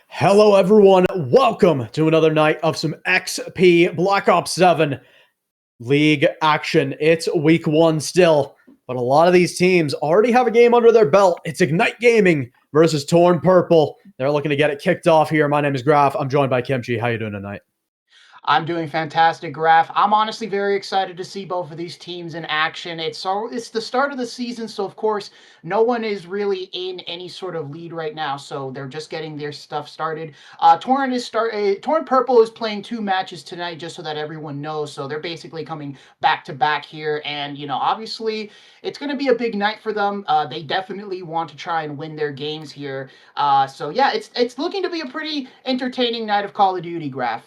Hello, everyone. Welcome to another night of some XP Black Ops 7 League action. It's week one still, but a lot of these teams already have a game under their belt. It's Ignite Gaming versus Torn Purple. They're looking to get it kicked off here. My name is Graf. I'm joined by Kimchi. How you doing tonight? I'm doing fantastic, Graf. I'm honestly very excited to see both of these teams in action. It's the start of the season, so of course, no one is really in any sort of lead right now. So they're just getting their stuff started. Torn Purple is playing 2 matches tonight, just so that everyone knows. So they're basically coming back to back here, and obviously, it's going to be a big night for them. They definitely want to try and win their games here. So yeah, it's looking to be a pretty entertaining night of Call of Duty, Graf.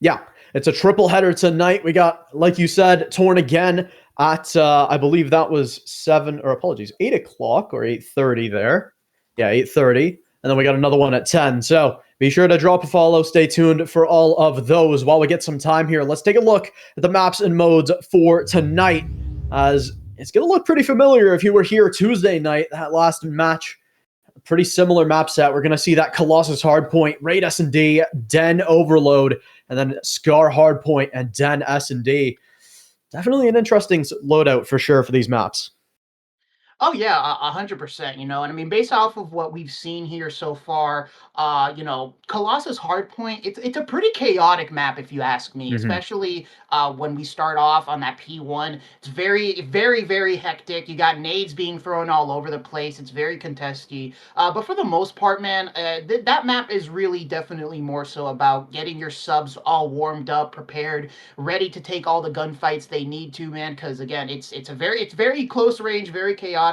Yeah, it's a triple header tonight. We got, like you said, Torn again at, I believe that was 8 o'clock or 8:30 there. Yeah, 8:30. And then we got another one at 10. So be sure to drop a follow. Stay tuned for all of those. While we get some time here, let's take a look at the maps and modes for tonight, as it's going to look pretty familiar if you were here Tuesday night, that last match. Pretty similar map set. We're going to see that Colossus Hardpoint, Raid S&D, Den Overload, and then Scar Hardpoint and Den S&D. Definitely an interesting loadout for sure for these maps. Oh yeah, 100%. And I mean, based off of what we've seen here so far, Colossus Hardpoint, it's a pretty chaotic map if you ask me. Especially when we start off on that P1. It's very, very, very hectic. You got nades being thrown all over the place. It's very contesty. But for the most part, man, that map is really definitely more so about getting your subs all warmed up, prepared, ready to take all the gunfights they need to, man. Because again, it's very close range, very chaotic.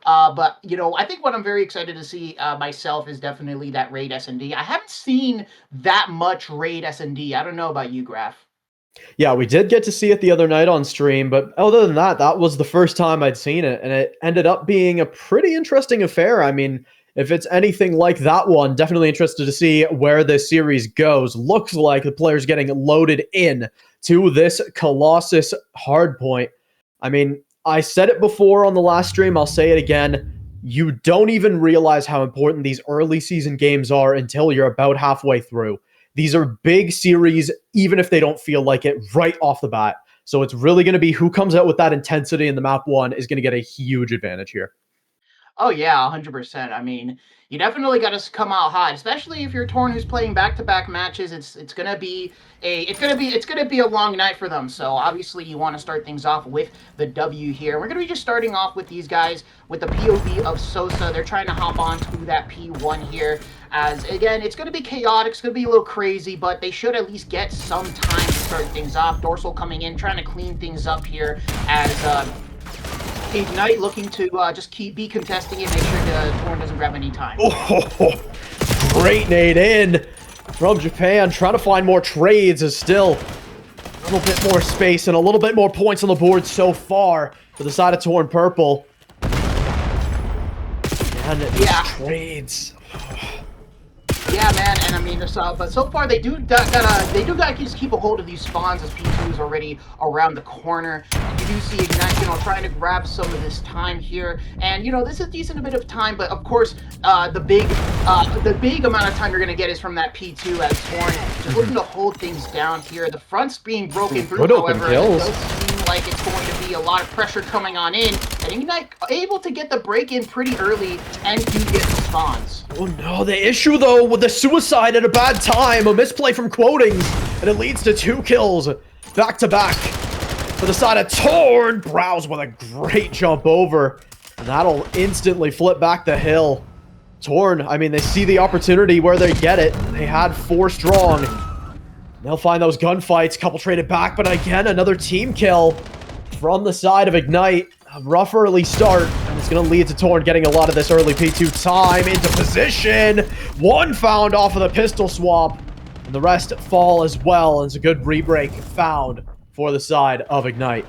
But I think what I'm very excited to see myself is definitely that Raid S&D. I haven't seen that much Raid S&D. I don't know about you, Graf. Yeah, we did get to see it the other night on stream, but other than that, that was the first time I'd seen it, and it ended up being a pretty interesting affair. I mean, if it's anything like that one, definitely interested to see where this series goes. Looks like the player's getting loaded in to this Colossus Hardpoint. I mean, I said it before on the last stream, I'll say it again. You don't even realize how important these early season games are until you're about halfway through. These are big series, even if they don't feel like it right off the bat. So it's really going to be who comes out with that intensity in the map one is going to get a huge advantage here. Oh yeah, 100%. I mean, you definitely got to come out hot, especially if you're Torn who's playing back-to-back matches. It's gonna be a long night for them. So obviously you want to start things off with the W here. We're gonna be just starting off with these guys with the POV of Sosa. They're trying to hop onto that P1 here. As again, it's gonna be chaotic. It's gonna be a little crazy, but they should at least get some time to start things off. Dorsal coming in, trying to clean things up here as. Ignite looking to just be contesting it, make sure the Torn doesn't grab any time. Oh, great nade in from Japan. Trying to find more trades is still a little bit more space and a little bit more points on the board so far for the side of Torn Purple. And these trades. Yeah, man, and I mean, but so far they do gotta just keep a hold of these spawns as P2 is already around the corner. And you do see Ignite, trying to grab some of this time here, and this is a decent bit of time, but of course, the big amount of time you're gonna get is from that P2 as Torn just looking to hold things down here. The front's being broken through, however, it does seem like it's going to be a lot of pressure coming on in, and Ignite able to get the break in pretty early and do get the spawns. Oh no, the issue though with the suicide at a bad time, a misplay from Quotings, and it leads to 2 kills back to back for the side of Torn. Browse with a great jump over, and that'll instantly flip back the hill. Torn, I mean, they see the opportunity where they get it. They had 4 strong. They'll find those gunfights, couple traded back, but again, another team kill from the side of Ignite. A rough early start, and it's going to lead to Torn getting a lot of this early P2 time into position. 1 found off of the pistol swap, and the rest fall as well. And it's a good re-break found for the side of Ignite.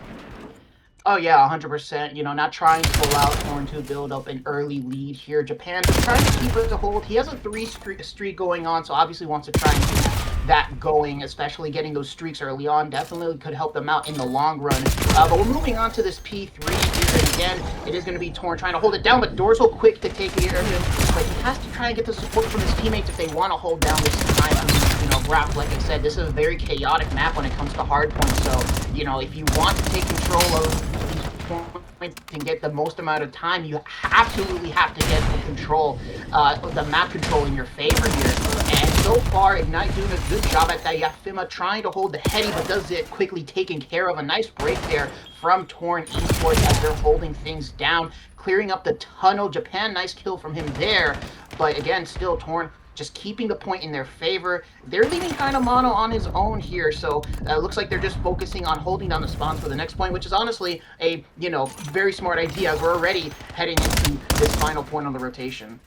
Oh yeah, 100%. Not trying to allow Torn to build up an early lead here. Japan just trying to keep it to hold. He has a 3 streak going on, so obviously wants to try and that going, especially getting those streaks early on. Definitely could help them out in the long run. But we're moving on to this P3 here, and again, it is going to be Torn trying to hold it down, but Dorsal quick to take care of him. But he has to try and get the support from his teammates if they want to hold down this time. I mean, you know, Graph, like I said, this is a very chaotic map when it comes to hardpoint. So, you know, if you want to take control of these points and get the most amount of time, you absolutely have to get the control, the map control in your favor here. And so far, Ignite doing a good job at that. You got Fima trying to hold the heady, but does it quickly taken care of. A nice break there from Torn Esports as they're holding things down, clearing up the tunnel. Japan, nice kill from him there. But again, still Torn just keeping the point in their favor. They're leaving kind of Mono on his own here, so looks like they're just focusing on holding down the spawns for the next point, which is honestly a, you know, very smart idea as we're already heading into this final point on the rotation.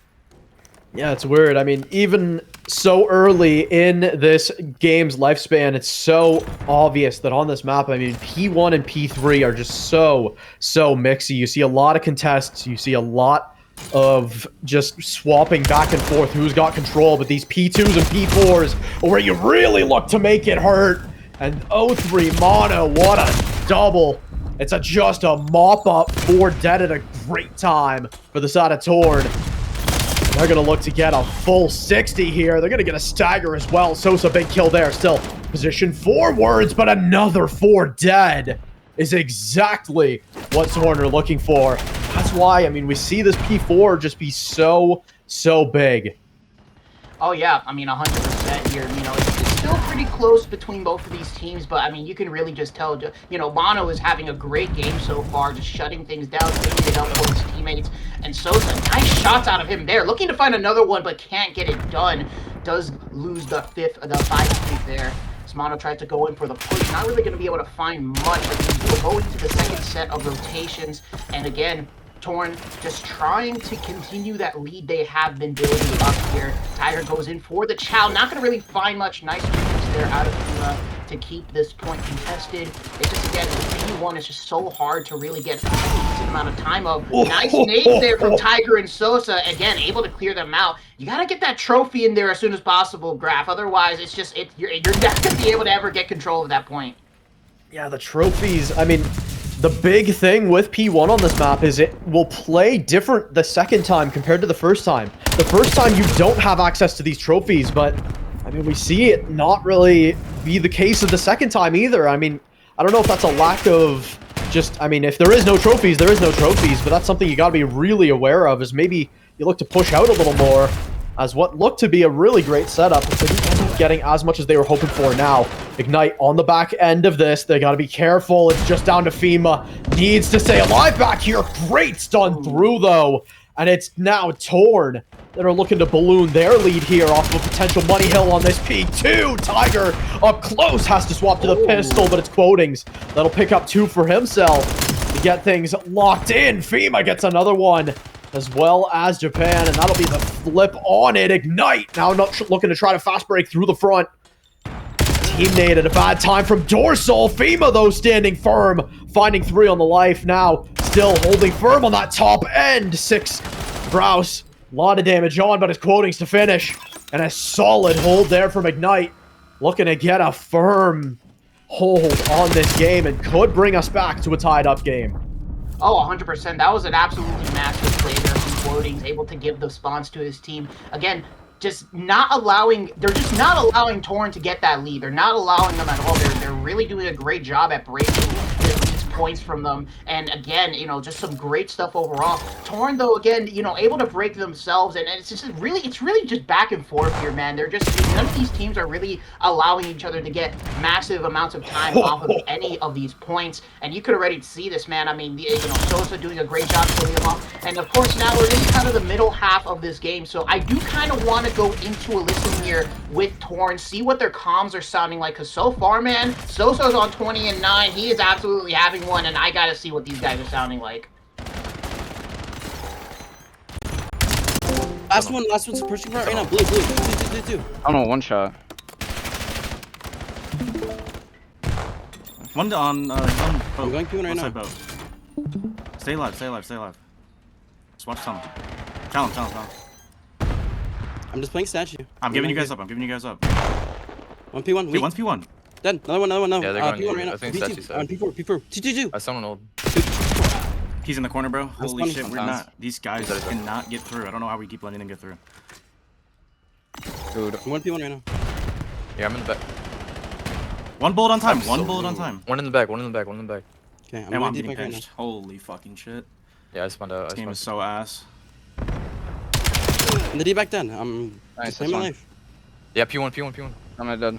Yeah, it's weird. I mean, even so early in this game's lifespan, it's so obvious that on this map, I mean, P1 and P3 are just so mixy. You see a lot of contests. You see a lot of just swapping back and forth who's got control, but these P2s and P4s are where you really look to make it hurt. And 0-3 Mono, what a double. It's just a mop-up, 4 dead at a great time for the side of Torn. They're going to look to get a full 60 here. They're going to get a stagger as well. Sosa, big kill there. Still position forwards, but another 4 dead is exactly what Torn are looking for. That's why, I mean, we see this P4 just be so big. Oh, yeah. I mean, 100% here. You know, it's still pretty close between both of these teams, but, I mean, you can really just tell, you know, Mono is having a great game so far, just shutting things down, taking it up for his teammates. And Sosa, nice shots out of him there. Looking to find another one, but can't get it done. Does lose the 5th there. Mono tried to go in for the push. Not really going to be able to find much. We'll go into the second set of rotations. And again, Torn just trying to continue that lead they have been building up here. Tiger goes in for the Chow. Not going to really find much. Nice moves there out of Fima to keep this point contested. It's just, again, the B1 is just so hard to really get a decent amount of time of. Nice nades there from Tiger and Sosa. Again, able to clear them out. You got to get that trophy in there as soon as possible, Graph. Otherwise, it's just, you're not going to be able to ever get control of that point. Yeah, the trophies, I mean, the big thing with P1 on this map is it will play different the second time compared to the first time. The first time you don't have access to these trophies, but I mean, we see it not really be the case of the second time either. I mean, I don't know if that's a lack of just, I mean, if there is no trophies, there is no trophies, but that's something you got to be really aware of, is maybe you look to push out a little more, as what looked to be a really great setup, but didn't end up getting as much as they were hoping for. Now, Ignite on the back end of this. They got to be careful. It's just down to Fima. Needs to stay alive back here. Great stun through, though. And it's now Torn that are looking to balloon their lead here off of a potential money hill on this P2. Tiger up close has to swap to the pistol, but it's Quotings that'll pick up 2 for himself to get things locked in. Fima gets another one, as well as Japan, and that'll be the flip on it. Ignite now not looking to try to fast break through the front. Team nade at a bad time from Dorsal. Fima, though, standing firm, finding 3 on the life now. Still holding firm on that top end. 6 Browse. A lot of damage on, but it's Quotings to finish. And a solid hold there from Ignite. Looking to get a firm hold on this game and could bring us back to a tied-up game. Oh, 100%. That was an absolutely massive play there from Quotings, able to give the spawns to his team. Again, they're just not allowing Torn to get that lead. They're not allowing them at all. They're really doing a great job at breaking these points from them. And again, you know, just some great stuff overall. Torn, though, again, you know, able to break themselves, and it's really just back and forth here, man. They're just, none of these teams are really allowing each other to get massive amounts of time off of any of these points. And you could already see this, man. I mean, you know, Sosa doing a great job putting them off. And of course, now we're in kind of the middle half of this game. So I do kind of want to go into a listen here with Torn, see what their comms are sounding like. Because so far, man, Sosa's on 20 and 9. He is absolutely having one, and I gotta see what these guys are sounding like. Last one's pushing right now. Blue. Two. I don't know, one shot. One on boat. I'm going Q right now. Boat. Stay alive. Just watch some. Challenge. I'm just playing statue. I'm giving you guys up. One P1. Okay, Weak. one's P1. Dead. Another one. No. Yeah, they're going P1 to- right now. I think B2. Statue side. P4. Two. I someone old. He's in the corner, bro. That's Holy funny. shit, we're Sometimes. not. These guys Is that- cannot get through. I don't know how we keep letting them get through. Dude. One P1 right now. Yeah, I'm in the back. One bullet on time. I'm One so bullet on rude. time. One in the back. One in the back. Okay, I'm And going I'm deep getting back right now. pinched. Holy fucking shit. Yeah, I spawned out. This game is so ass. In the D back then. I'm Nice, just that's my one. life. Yeah, P1. I'm not dead.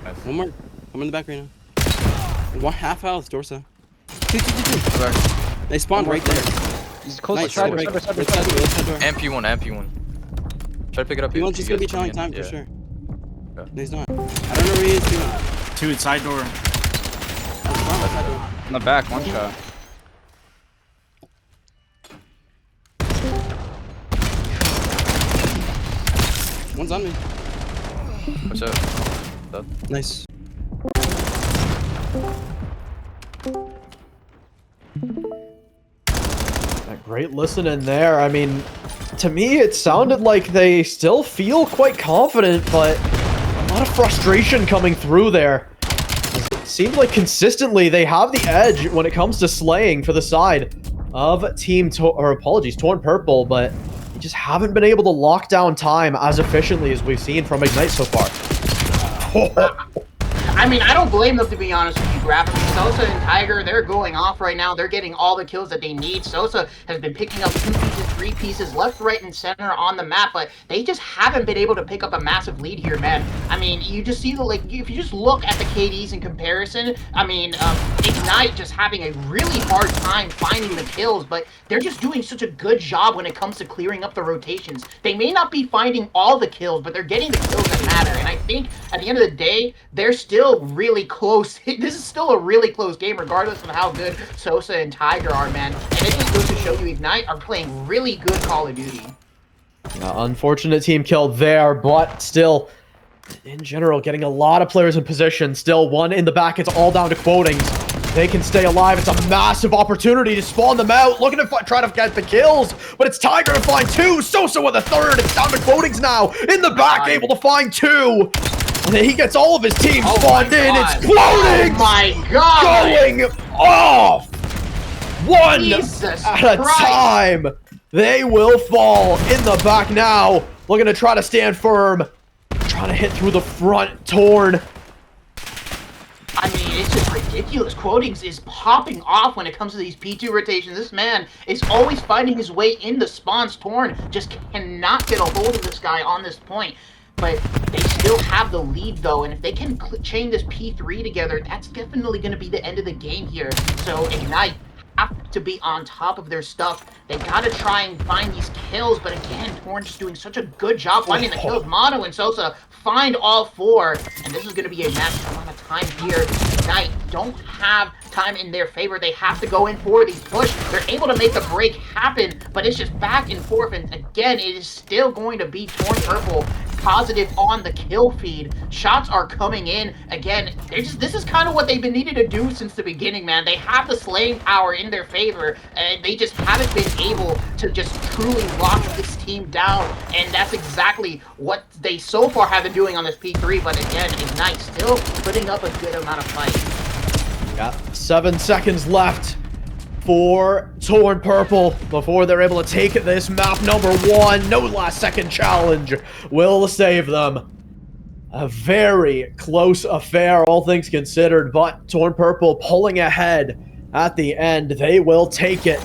Nice. One more. I'm in the back right now. One half health, Dorsa. Two. Back. They spawned right there. He's close Nice. to side, Right side. side door, right side door. And P1. Try to pick it up. P1's if just you gonna be guys coming challenging time in. for Yeah. sure. Yeah. No, he's not. I don't know where he is. P1. Two side door. Side door. In the back, one shot. One's on me. Watch out. Nice. Great listening there. I mean, to me, it sounded like they still feel quite confident, but a lot of frustration coming through there. It seemed like consistently they have the edge when it comes to slaying for the side of Torn Purple, but they just haven't been able to lock down time as efficiently as we've seen from Ignite so far. I mean, I don't blame them, to be honest with you, Graphically. Sosa and Tiger, they're going off right now. They're getting all the kills that they need. Sosa has been picking up 2 pieces, 3 pieces, left, right, and center on the map, but they just haven't been able to pick up a massive lead here, man. I mean, you just see the, like, if you just look at the KDs in comparison, I mean, Ignite just having a really hard time finding the kills, but they're just doing such a good job when it comes to clearing up the rotations. They may not be finding all the kills, but they're getting the kills that matter, and I think at the end of the day, they're still really close. This is still a really close game, regardless of how good Sosa and Tiger are, man. And it just goes to show you Ignite are playing really good Call of Duty. Unfortunate team kill there, but still, in general, getting a lot of players in position. Still, one in the back. It's all down to Quotings. They can stay alive. It's a massive opportunity to spawn them out. Looking to try to get the kills, but it's Tiger to find 2. Sosa with a 3rd. It's down to Quotings now. In the back, able to find 2. And then he gets all of his team spawned in. It's Quotings! Oh my god! Going off! One Jesus at a Christ. time. They will fall in the back now. Looking to try to stand firm. Trying to hit through the front. Torn. I mean, it's just ridiculous. Quotings is popping off when it comes to these P2 rotations. This man is always finding his way in the spawns. Torn just cannot get a hold of this guy on this point. But they still have the lead, though, and if they can chain this P3 together, that's definitely going to be the end of the game here. So Ignite have to be on top of their stuff. They got to try and find these kills, but again, Torn just doing such a good job finding the kills. Mono and Sosa find all 4, and this is going to be a massive amount of time here. Ignite don't have time in their favor. They have to go in for the push. They're able to make the break happen, but it's just back and forth, and again, it is still going to be Torn Purple positive on the kill feed. Shots are coming in. Again, this is kind of what they've been needed to do since the beginning, man. They have the slaying power in their favor, and they just haven't been able to just truly lock this team down, and that's exactly what they so far have been doing on this P3, but again, Ignite still putting up a good amount of fight. Got 7 seconds left for Torn Purple before they're able to take this map number 1. No last second challenge will save them. A very close affair, all things considered, but Torn Purple pulling ahead at the end. They will take it.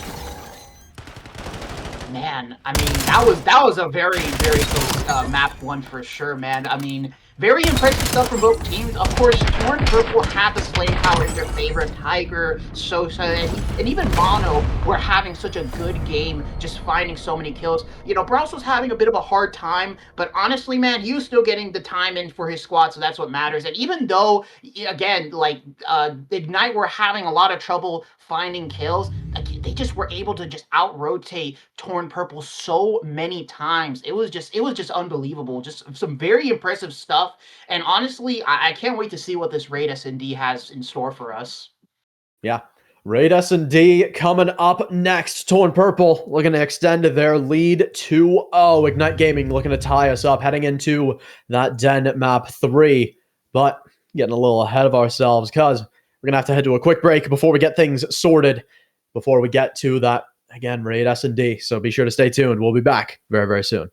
Man, I mean, that was a very, very close map 1 for sure, man. I mean, very impressive stuff from both teams. Of course, Torn Purple had the slaying power in their favor. Tiger, Sosa, and even Mono were having such a good game, just finding so many kills. You know, Browse was having a bit of a hard time, but honestly, man, he was still getting the time in for his squad, so that's what matters. And even though, again, like, Ignite were having a lot of trouble finding kills, they just were able to just out-rotate Torn Purple so many times. It was just unbelievable. Just some very impressive stuff. And honestly, I can't wait to see what this raid S&D has in store for us. Yeah. Raid S&D coming up next. Torn Purple looking to extend their lead 2-0. Ignite Gaming looking to tie us up, heading into that Den map 3. But getting a little ahead of ourselves because we're going to have to head to a quick break before we get things sorted, before we get to that, again, raid S&D. So be sure to stay tuned. We'll be back very, very soon.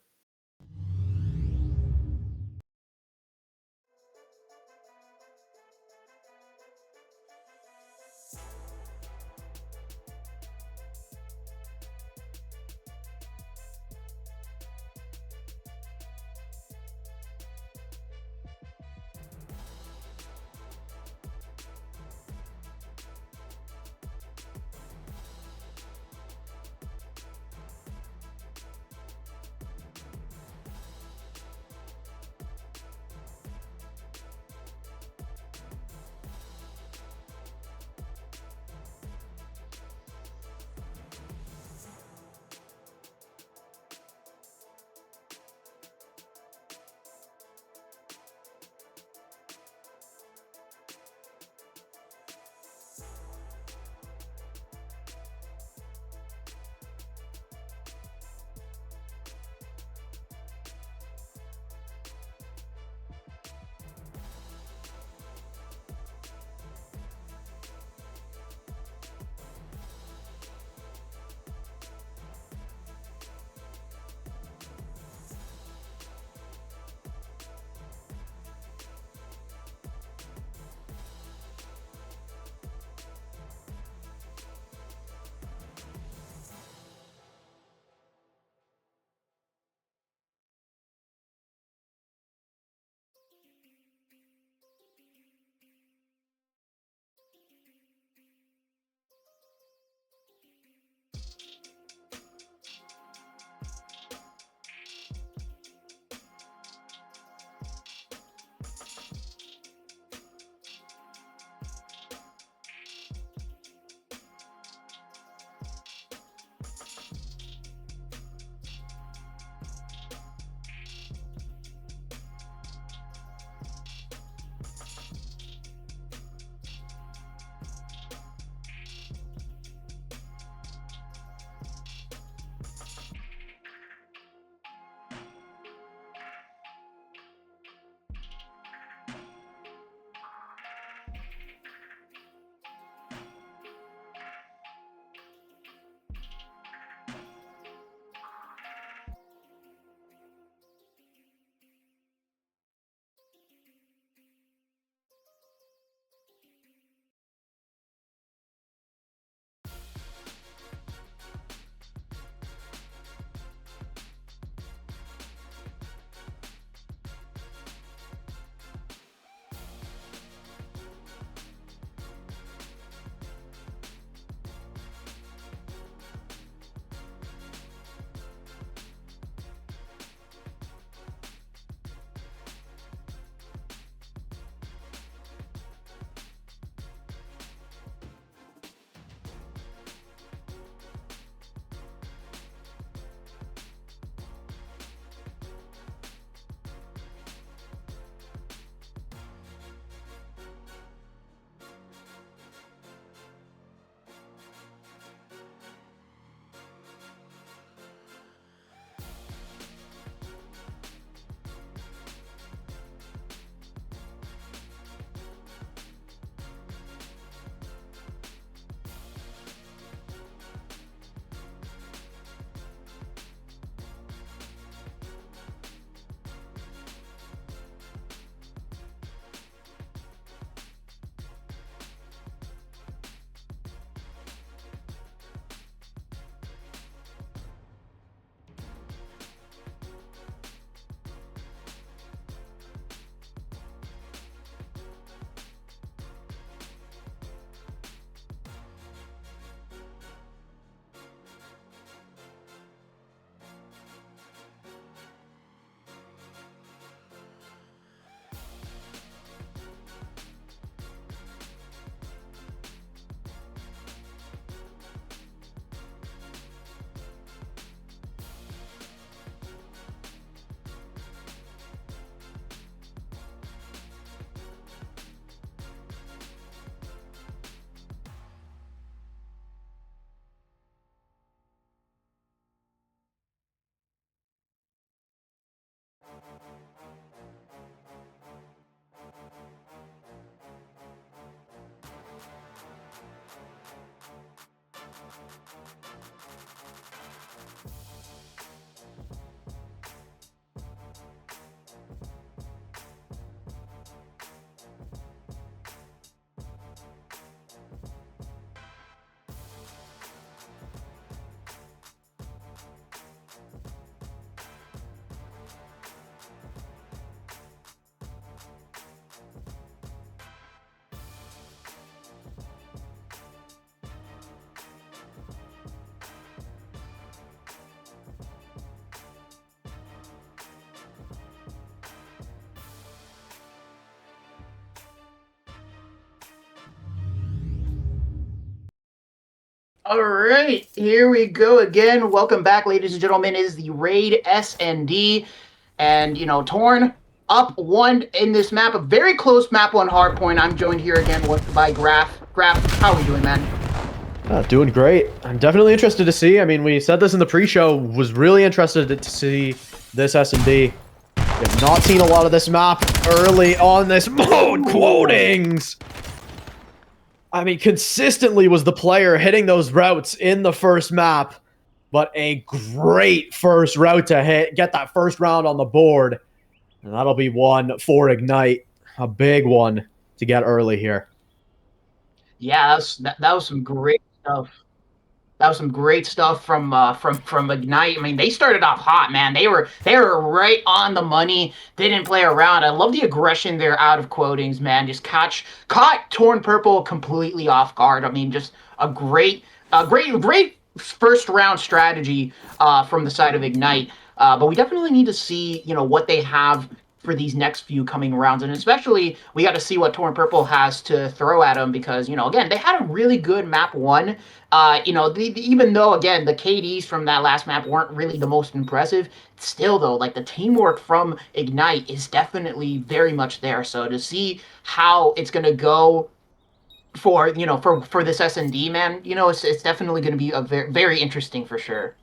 All right, here we go again. Welcome back, ladies and gentlemen. It is the Raid S&D, and Torn up one in this map, a very close map one hard point. I'm joined here again by Graf. Graf, how are we doing, man? Doing great. I'm definitely interested to see. I mean, we said this in the pre-show. Was really interested to see this S&D. We have not seen a lot of this map early on this mode. Quotings! I mean, consistently was the player hitting those routes in the first map, but a great first route to hit, get that first round on the board, and that'll be one for Ignite, a big one to get early here. Yeah, that was some great stuff. That was some great stuff from Ignite. I mean, they started off hot, man. They were right on the money. They didn't play around. I love the aggression there out of Quotings, man. Just caught Torn Purple completely off guard. I mean, just a great first round strategy from the side of Ignite. But we definitely need to see what they have for these next few coming rounds, and especially we got to see what Torn Purple has to throw at them, because again, they had a really good map one. Even though again the KDs from that last map weren't really the most impressive, still though, like, the teamwork from Ignite is definitely very much there. So to see how it's gonna go for for this S&D, man, it's definitely going to be a very interesting for sure.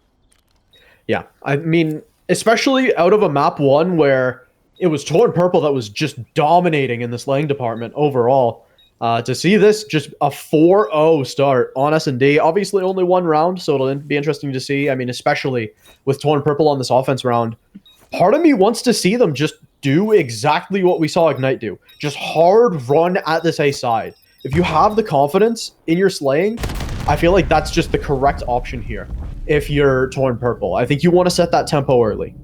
Yeah, I mean, especially out of a map one where it was Torn Purple that was just dominating in the slaying department overall. To see this, just a 4-0 start on S&D. Obviously only one round, so it'll be interesting to see. I mean, especially with Torn Purple on this offense round. Part of me wants to see them just do exactly what we saw Ignite do. Just hard run at this A side. If you have the confidence in your slaying, I feel like that's just the correct option here. If you're Torn Purple, I think you want to set that tempo early.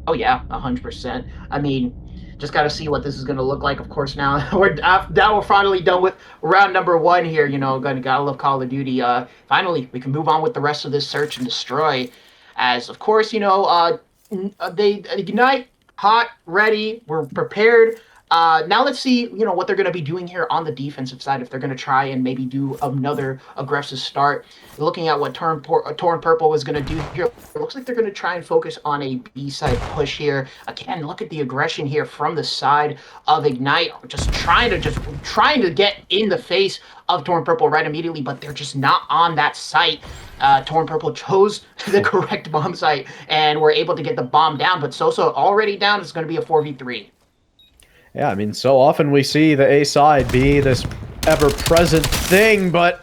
Oh yeah, 100%. I mean, just got to see what this is going to look like. Of course, now we're finally done with round number one here. Gotta love Call of Duty. Finally, we can move on with the rest of this search and destroy. As of course, they Ignite, hot, ready, we're prepared. Now let's see, what they're going to be doing here on the defensive side, if they're going to try and maybe do another aggressive start. Looking at what Torn Purple was going to do here, it looks like they're going to try and focus on a B-side push here. Again, look at the aggression here from the side of Ignite, just trying to get in the face of Torn Purple right immediately, but they're just not on that site. Torn Purple chose the correct bomb site and were able to get the bomb down, but Sosa already down. It's going to be a 4v3. Yeah, I mean, so often we see the A side be this ever-present thing, but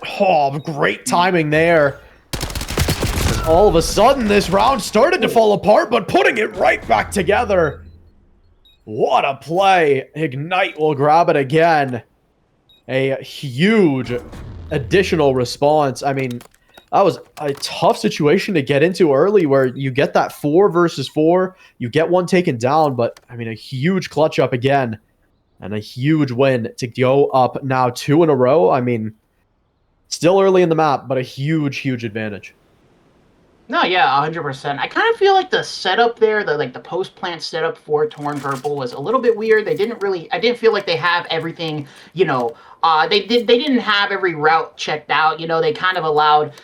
great timing there. And all of a sudden, this round started to fall apart, but putting it right back together. What a play. Ignite will grab it again. A huge additional response. I mean, that was a tough situation to get into early, where you get that 4 versus 4, you get one taken down, but I mean, a huge clutch up again, and a huge win to go up now 2 in a row. I mean, still early in the map, but a huge advantage. No, yeah, 100%. I kind of feel like the setup there, the post plant setup for Torn Purple was a little bit weird. I didn't feel like they have everything, they didn't have every route checked out. They kind of allowed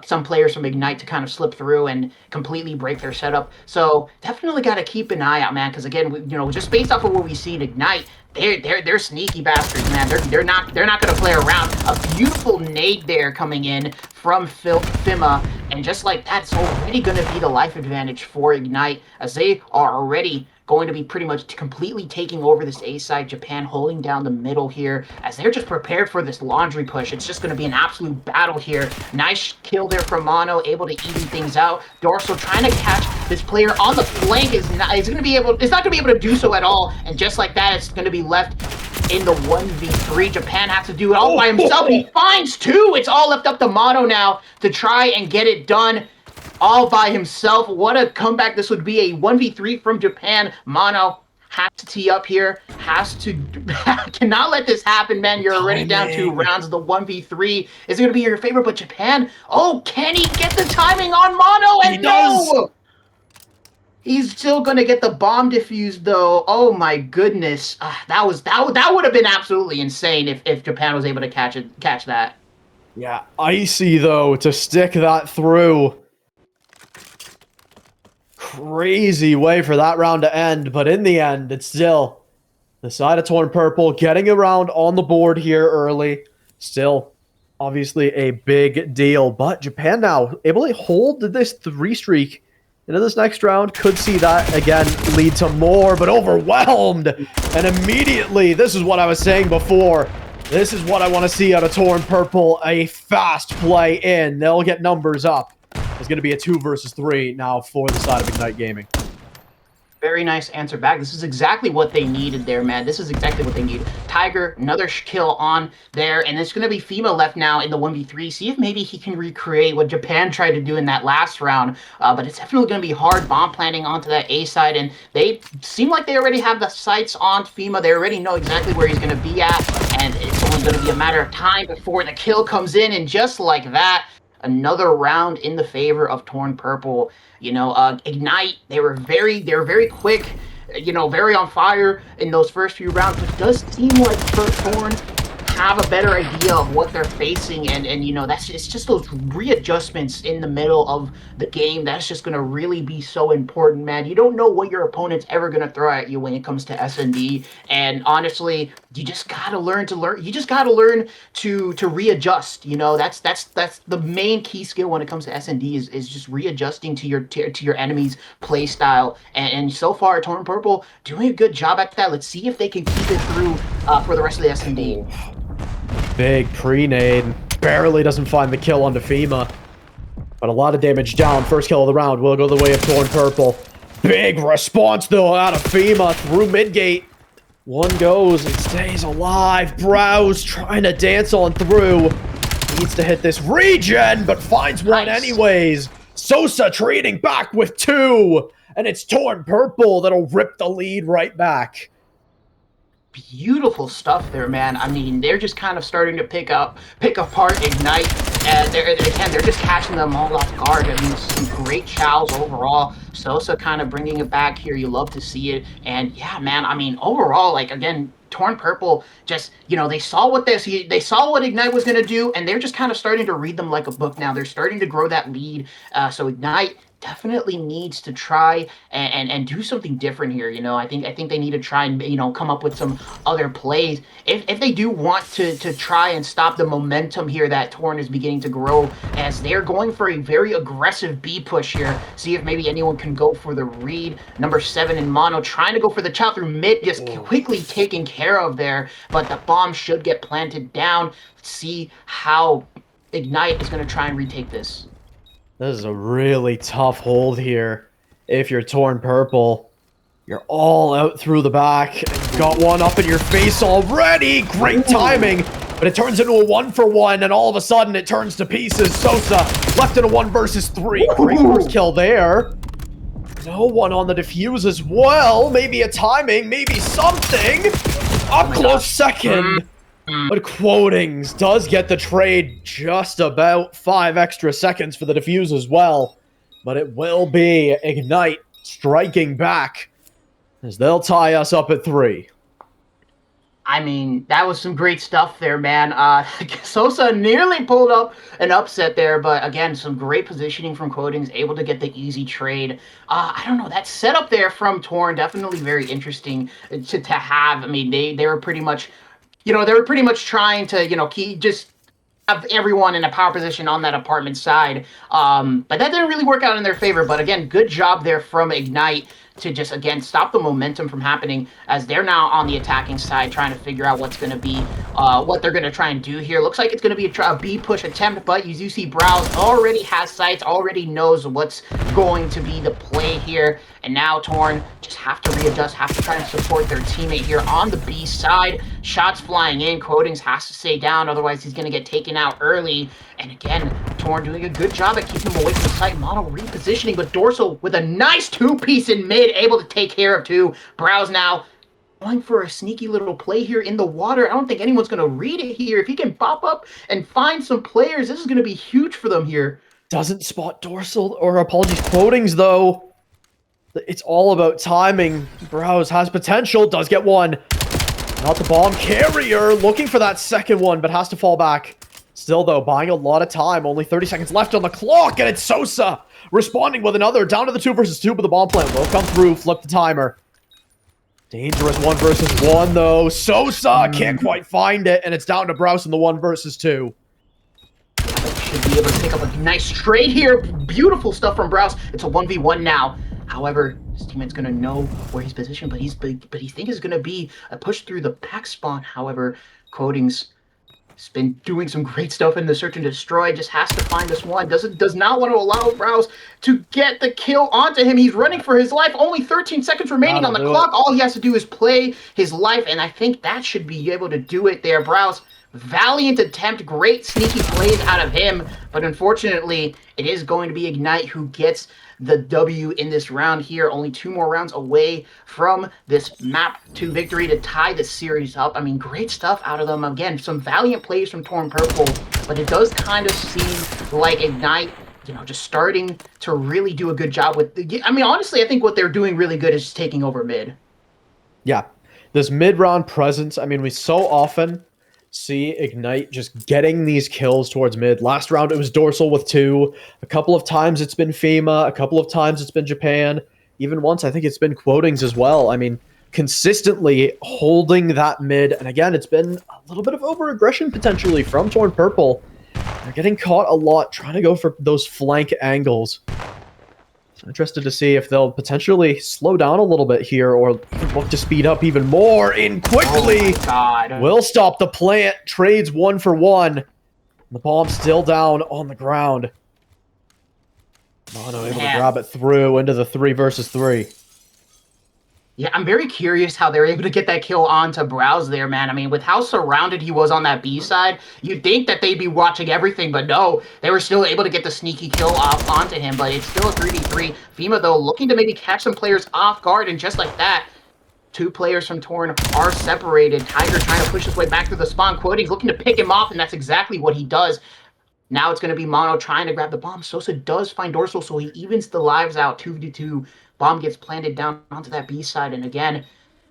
some players from Ignite to kind of slip through and completely break their setup. So definitely got to keep an eye out, man, because again, just based off of what we see in Ignite, they're sneaky bastards, man. They're not going to play around. A beautiful nade there coming in from Fima, and just like that, it's already going to be the life advantage for Ignite, as they are already going to be pretty much completely taking over this A side. Japan holding down the middle here, as they're just prepared for this laundry push. It's just going to be an absolute battle here. Nice kill there from Mono, able to even things out. Dorsal trying to catch this player on the flank it's not going to be able to do so at all, and just like that, it's going to be left in the 1v3. Japan has to do it all by himself. He finds 2. It's all left up to Mono now to try and get it done all by himself. What a comeback this would be. A 1v3 from Japan. Mono has to tee up here. Cannot let this happen, man. You're already down 2 rounds. The 1v3 is going to be your favorite, but Japan, can he get the timing on Mono? And no! He's still going to get the bomb defused, though. Oh, my goodness. That would have been absolutely insane if Japan was able to catch that. Yeah, icy though to stick that through. Crazy way for that round to end, but in the end, it's still the side of Torn Purple getting around on the board here early. Still, obviously a big deal, but Japan now able to hold this 3 streak into this next round. Could see that again lead to more, but overwhelmed. And immediately, this is what I was saying before. This is what I want to see out of Torn Purple. A fast play in. They'll get numbers up. It's going to be a 2 versus 3 now for the side of Ignite Gaming. Very nice answer back. This is exactly what they needed there, man. This is exactly what they needed. Tiger, another kill on there, and it's going to be FEMA left now in the 1v3. See if maybe he can recreate what Japan tried to do in that last round, but it's definitely going to be hard bomb planting onto that A side, and they seem like they already have the sights on FEMA. They already know exactly where he's going to be at, and it's only going to be a matter of time before the kill comes in, and just like that, another round in the favor of Torn Purple. You know, Ignite, they were very quick, you know, very on fire in those first few rounds, but it does seem like Torn have a better idea of what they're facing, and you know, it's just those readjustments in the middle of the game that's just going to really be so important, man. You don't know what your opponent's ever going to throw at you when it comes to S&D, and honestly, you just got to learn to readjust. You know, that's the main key skill when it comes to S&D is just readjusting to your enemy's play style, and so far Torn Purple doing a good job at that. Let's see if they can keep it through for the rest of the S&D. Big pre-nade. Barely doesn't find the kill onto FEMA. But a lot of damage down. First kill of the round will go the way of Torn Purple. Big response, though, out of FEMA through mid-gate. One goes and stays alive. Browse trying to dance on through. Needs to hit this regen, but finds one anyways. Sosa trading back with 2. And it's Torn Purple that'll rip the lead right back. Beautiful stuff there, man. I mean, they're just kind of starting to pick apart Ignite, and they're just catching them all off guard. I mean, some great chows overall. Sosa kind of bringing it back here. You love to see it, and yeah, man. I mean, overall, like again, Torn Purple just, you know, they saw what Ignite was going to do, and they're just kind of starting to read them like a book now. They're starting to grow that lead. So Ignite definitely needs to try and do something different here. You know, I think they need to try and, you know, come up with some other plays if they do want to try and stop the momentum here that Torn is beginning to grow, as they're going for a very aggressive B push here. See if maybe anyone can go for the read. Number 7 in mono trying to go for the chow through mid, just quickly taken care of there, but the bomb should get planted down. Let's see how Ignite is going to try and retake this. This is a really tough hold here. If you're Torn Purple, you're all out through the back. Got one up in your face already. Great timing, but it turns into a 1-for-1, and all of a sudden it turns to pieces. Sosa left in a 1 versus 3. Great first kill there. No one on the defuse as well. Maybe a timing, maybe something. Up close second. But Quotings does get the trade, just about 5 extra seconds for the defuse as well. But it will be Ignite striking back, as they'll tie us up at 3. I mean, that was some great stuff there, man. Sosa nearly pulled up an upset there, but again, some great positioning from Quotings, able to get the easy trade. I don't know, that setup there from Torn, definitely very interesting to have. I mean, they were pretty much, you know, trying to, you know, just have everyone in a power position on that apartment side. But that didn't really work out in their favor. But again, good job there from Ignite to just, again, stop the momentum from happening, as they're now on the attacking side trying to figure out what's going to be, what they're going to try and do here. Looks like it's going to be a B push attempt, but you do see Browse already has sights, already knows what's going to be the play here. And now Torn just have to readjust, have to try and support their teammate here on the B side. Shots flying in. Quotings has to stay down, otherwise he's going to get taken out early. And again, Torn doing a good job at keeping him away from the site. Mono repositioning, but Dorsal with a nice 2-piece in mid, able to take care of 2. Browse now going for a sneaky little play here in the water. I don't think anyone's going to read it here. If he can pop up and find some players, this is going to be huge for them here. Doesn't spot Dorsal, or apologies, Quotings, though. It's all about timing. Browse has potential, does get one. Not the bomb carrier, looking for that second one, but has to fall back. Still, though, buying a lot of time. Only 30 seconds left on the clock, and it's Sosa responding with another. Down to the 2 versus 2, but the bomb plant will come through. Flip the timer. Dangerous 1 versus 1, though. Sosa can't quite find it, and it's down to Browse in the 1 versus 2. Should be able to pick up a nice trade here. Beautiful stuff from Browse. It's a 1v1 now. However, his teammate's gonna know where he's positioned, but he thinks it's gonna be a push through the back spawn. However, Coding's been doing some great stuff in the search and destroy. Just has to find this one. Does not want to allow Browse to get the kill onto him. He's running for his life. Only 13 seconds remaining on the clock. All he has to do is play his life, and I think that should be able to do it there. Browse, valiant attempt, great sneaky plays out of him, but unfortunately, it is going to be Ignite who gets the W in this round here. Only 2 more rounds away from this map 2 victory to tie the series up. I mean, great stuff out of them. Again, some valiant plays from Torn Purple, but it does kind of seem like Ignite, just starting to really do a good job with I mean, honestly, I think what they're doing really good is just taking over mid. Yeah, this mid-round presence, I mean, we so often see Ignite just getting these kills towards mid. Last round, it was Dorsal with 2. A couple of times it's been FEMA. A couple of times it's been Japan. Even once, I think it's been Quotings as well. I mean, consistently holding that mid. And again, it's been a little bit of over-aggression potentially from Torn Purple. They're getting caught a lot trying to go for those flank angles. So interested to see if they'll potentially slow down a little bit here or look to speed up even more in quickly. Oh my God. Will stop the plant. Trades 1 for 1. The bomb's still down on the ground. Mono able to grab it through into the 3 versus 3. Yeah, I'm very curious how they're able to get that kill onto Browse there, man. I mean, with how surrounded he was on that B side, you'd think that they'd be watching everything, but no, they were still able to get the sneaky kill off onto him, but it's still a 3v3. FEMA, though, looking to maybe catch some players off guard, and just like that, 2 players from Torn are separated. Tiger trying to push his way back to the spawn. Quoting's looking to pick him off, and that's exactly what he does. Now it's going to be Mono trying to grab the bomb. Sosa does find Dorsal, so he evens the lives out 2v2. Bomb gets planted down onto that B side, and again,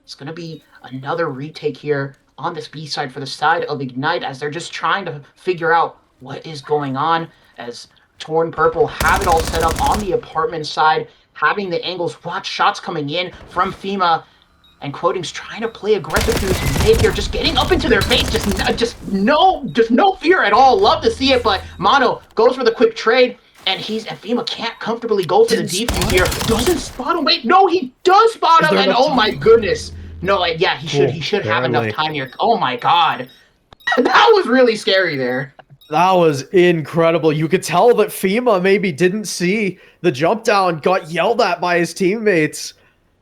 it's going to be another retake here on this B side for the side of Ignite as they're just trying to figure out what is going on as Torn Purple have it all set up on the apartment side, having the angles, watch shots coming in from FEMA, and Quoting's trying to play aggressive through this mid here, just getting up into their face, just no fear at all. Love to see it, but Mono goes for the quick trade. And FEMA can't comfortably go for the defuse here. Doesn't spot him. Wait, no, he does spot him. And oh my goodness. No, yeah, he should have enough time here. Oh my God. That was really scary there. That was incredible. You could tell that FEMA maybe didn't see the jump down, got yelled at by his teammates.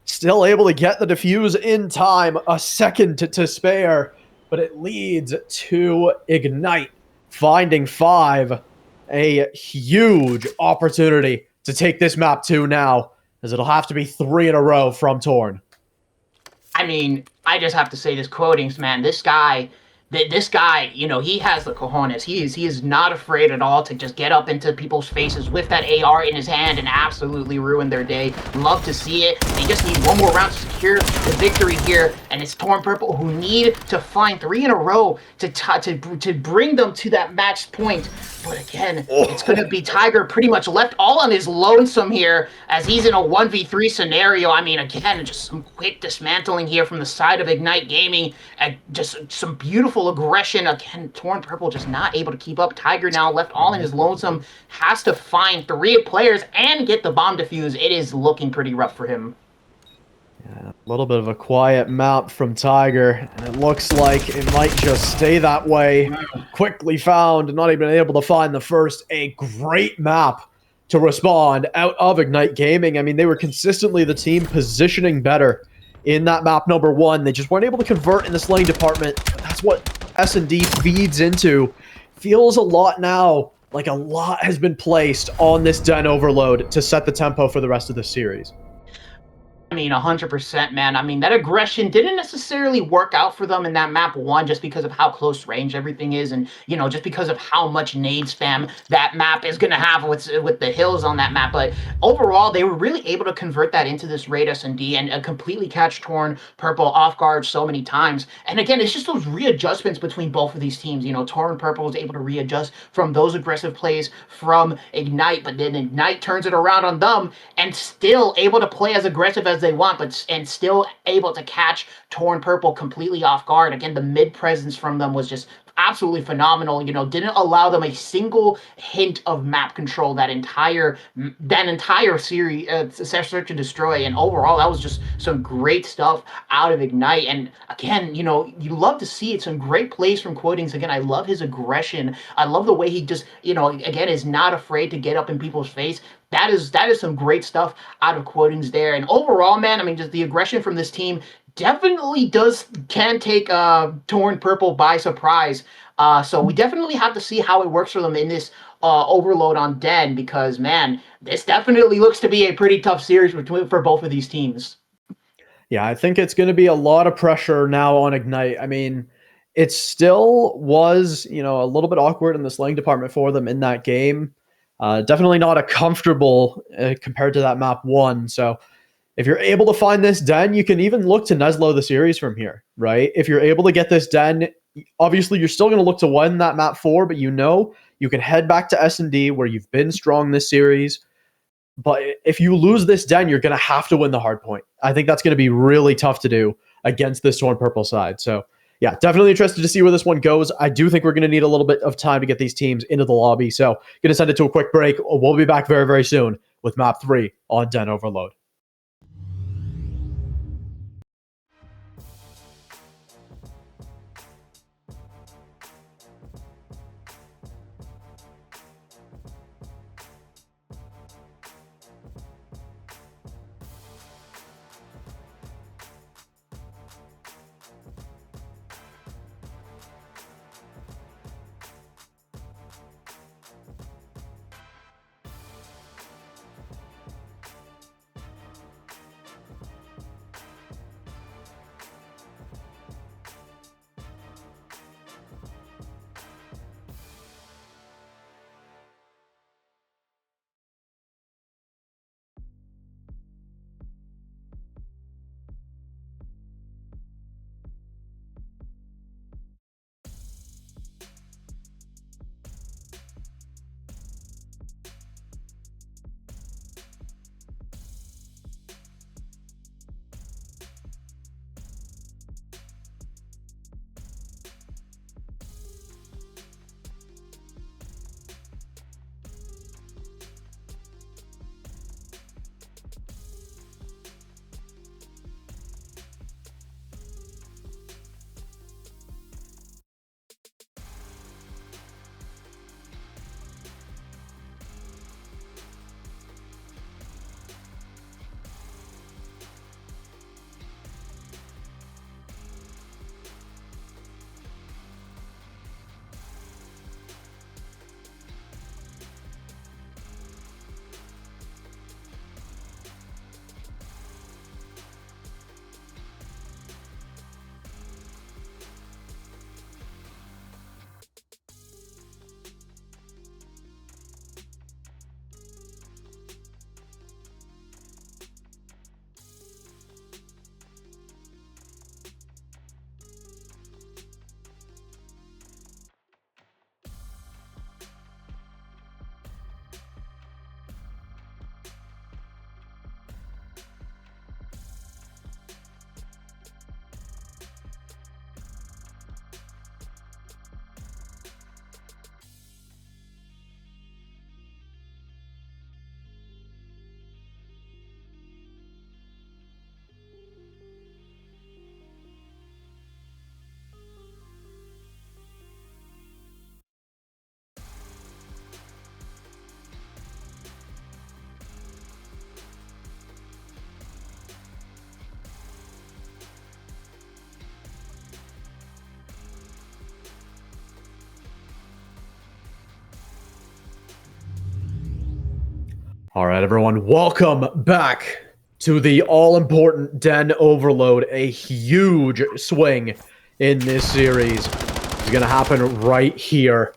Still able to get the defuse in time. A second to spare. But it leads to Ignite finding 5. A huge opportunity to take this map 2 now, as it'll have to be 3 in a row from Torn. I mean, I just have to say this, Quotings, man, this guy, he has the cojones. He is not afraid at all to just get up into people's faces with that AR in his hand and absolutely ruin their day. Love to see it. They just need 1 more round to secure the victory here, and it's Torn Purple who need to find 3 in a row to bring them to that match point. But again, it's going to be Tiger pretty much left all on his lonesome here as he's in a 1v3 scenario. I mean, again, just some quick dismantling here from the side of Ignite Gaming, and just some beautiful aggression. Again, Torn Purple just not able to keep up. Tiger now left all in his lonesome, has to find 3 players and get the bomb defuse. It is looking pretty rough for him. Yeah, a little bit of a quiet map from Tiger, and it looks like it might just stay that way. Quickly found, not even able to find the first. A great map to respond out of Ignite Gaming. I mean, they were consistently the team positioning better in that map number 1. They just weren't able to convert in this lane department. That's what S&D feeds into. Feels a lot now like a lot has been placed on this Den Overload to set the tempo for the rest of the series. I mean, 100%, man. I mean, that aggression didn't necessarily work out for them in that map one, just because of how close range everything is, and just because of how much nade spam that map is gonna have with the hills on that map. But overall, they were really able to convert that into this raid S&D and completely catch Torn Purple off guard so many times. And again, it's just those readjustments between both of these teams. Torn Purple was able to readjust from those aggressive plays from Ignite, but then Ignite turns it around on them and still able to play as aggressive as they want, and still able to catch Torn Purple completely off guard. Again, the mid presence from them was just absolutely phenomenal. Didn't allow them a single hint of map control that entire series, Search and Destroy. And overall, that was just some great stuff out of Ignite. And again, you love to see it. Some great plays from Quotings. Again, I love his aggression. I love the way he just, again, is not afraid to get up in people's face. That is some great stuff out of Quotings there. And overall, man, I mean, just the aggression from this team definitely can take Torn Purple by surprise. So we definitely have to see how it works for them in this overload on Den, because, man, this definitely looks to be a pretty tough series for both of these teams. Yeah, I think it's going to be a lot of pressure now on Ignite. I mean, it still was, a little bit awkward in the slaying department for them in that game. Definitely not a comfortable compared to that map one. So if you're able to find this den, you can even look to Neslo the series from here, right? If you're able to get this den, obviously you're still going to look to win that map 4, but you can head back to S&D where you've been strong this series. But if you lose this den, you're going to have to win the hard point. I think that's going to be really tough to do against this Torn Purple side. So yeah, definitely interested to see where this one goes. I do think we're going to need a little bit of time to get these teams into the lobby. So going to send it to a quick break. We'll be back very, very soon with map 3 on Den Overload. All right, everyone, welcome back to the all-important Den Overload. A huge swing in this series is going to happen right here.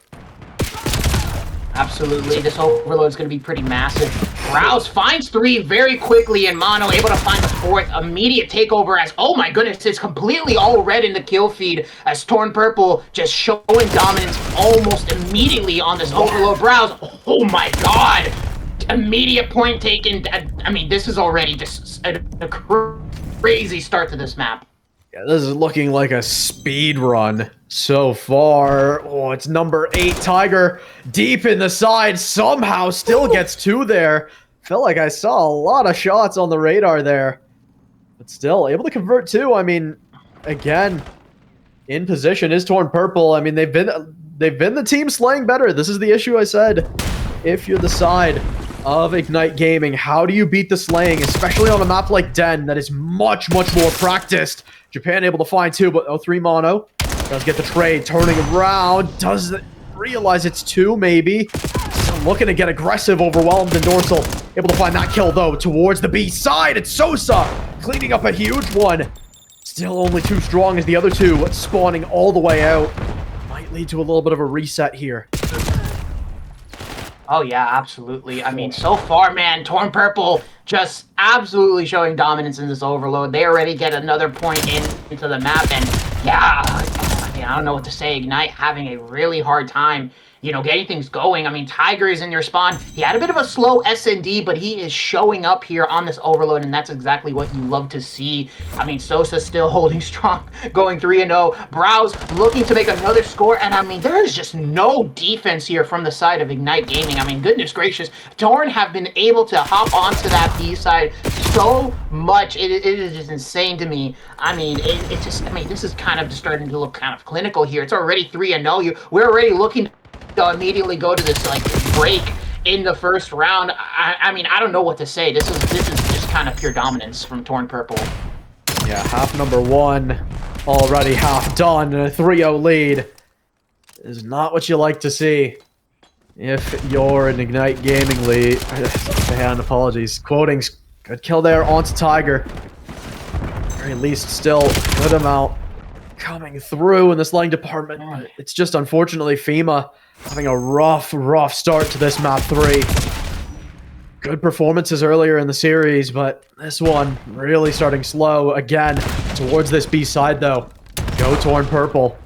Absolutely, this overload is going to be pretty massive. Rouse finds 3 very quickly, and Mono able to find the 4th. Immediate takeover as, oh my goodness, it's completely all red in the kill feed as Torn Purple just showing dominance almost immediately on this overload. Browse, oh my god! Immediate point taken. I mean, this is already just a crazy start to this map. Yeah, this is looking like a speed run so far. Oh, it's number 8 Tiger deep in the side. Somehow still gets 2 there. Felt like I saw a lot of shots on the radar there. But still, able to convert 2. I mean, again, in position is Torn Purple. I mean, they've been the team slaying better. This is the issue I said. If you're the side of Ignite Gaming, how do you beat the slaying, especially on a map like Den that is much, much more practiced? Japan able to find 2, but 3 Mono does get the trade, turning around, doesn't realize it's 2 maybe. Still looking to get aggressive, overwhelmed, and Dorsal able to find that kill though towards the B side. It's Sosa cleaning up a huge one. Still only too strong as the other 2 spawning all the way out. Might lead to a little bit of a reset here. Oh yeah, absolutely. I mean, so far, man, Torn Purple just absolutely showing dominance in this overload. They already get another point into the map, and yeah, I mean, I don't know what to say. Ignite having a really hard time, you know, getting things going. I mean, Tiger is in your spawn. He had a bit of a slow S&D, but he is showing up here on this overload, and that's exactly what you love to see. I mean, Sosa still holding strong, going 3-0. Browse looking to make another score, and I mean, there is just no defense here from the side of Ignite Gaming. I mean, goodness gracious, Torn have been able to hop onto that B side so much. It is just insane to me. I mean, it's just, I mean, this is kind of just starting to look kind of clinical here. It's already 3-0. We're already looking to immediately go to this like break in the first round. I mean, I don't know what to say. This is just kind of pure dominance from Torn Purple. Yeah, half number 1 already half done, and a 3-0 lead is not what you like to see if you're an Ignite Gaming lead. Man, apologies. Quotings, good kill there onto Tiger. At very least, still good amount coming through in the slaying department. It's just unfortunately FEMA having a rough start to this map 3. Good performances earlier in the series, but this one really starting slow again towards this B side though. Go Torn Purple.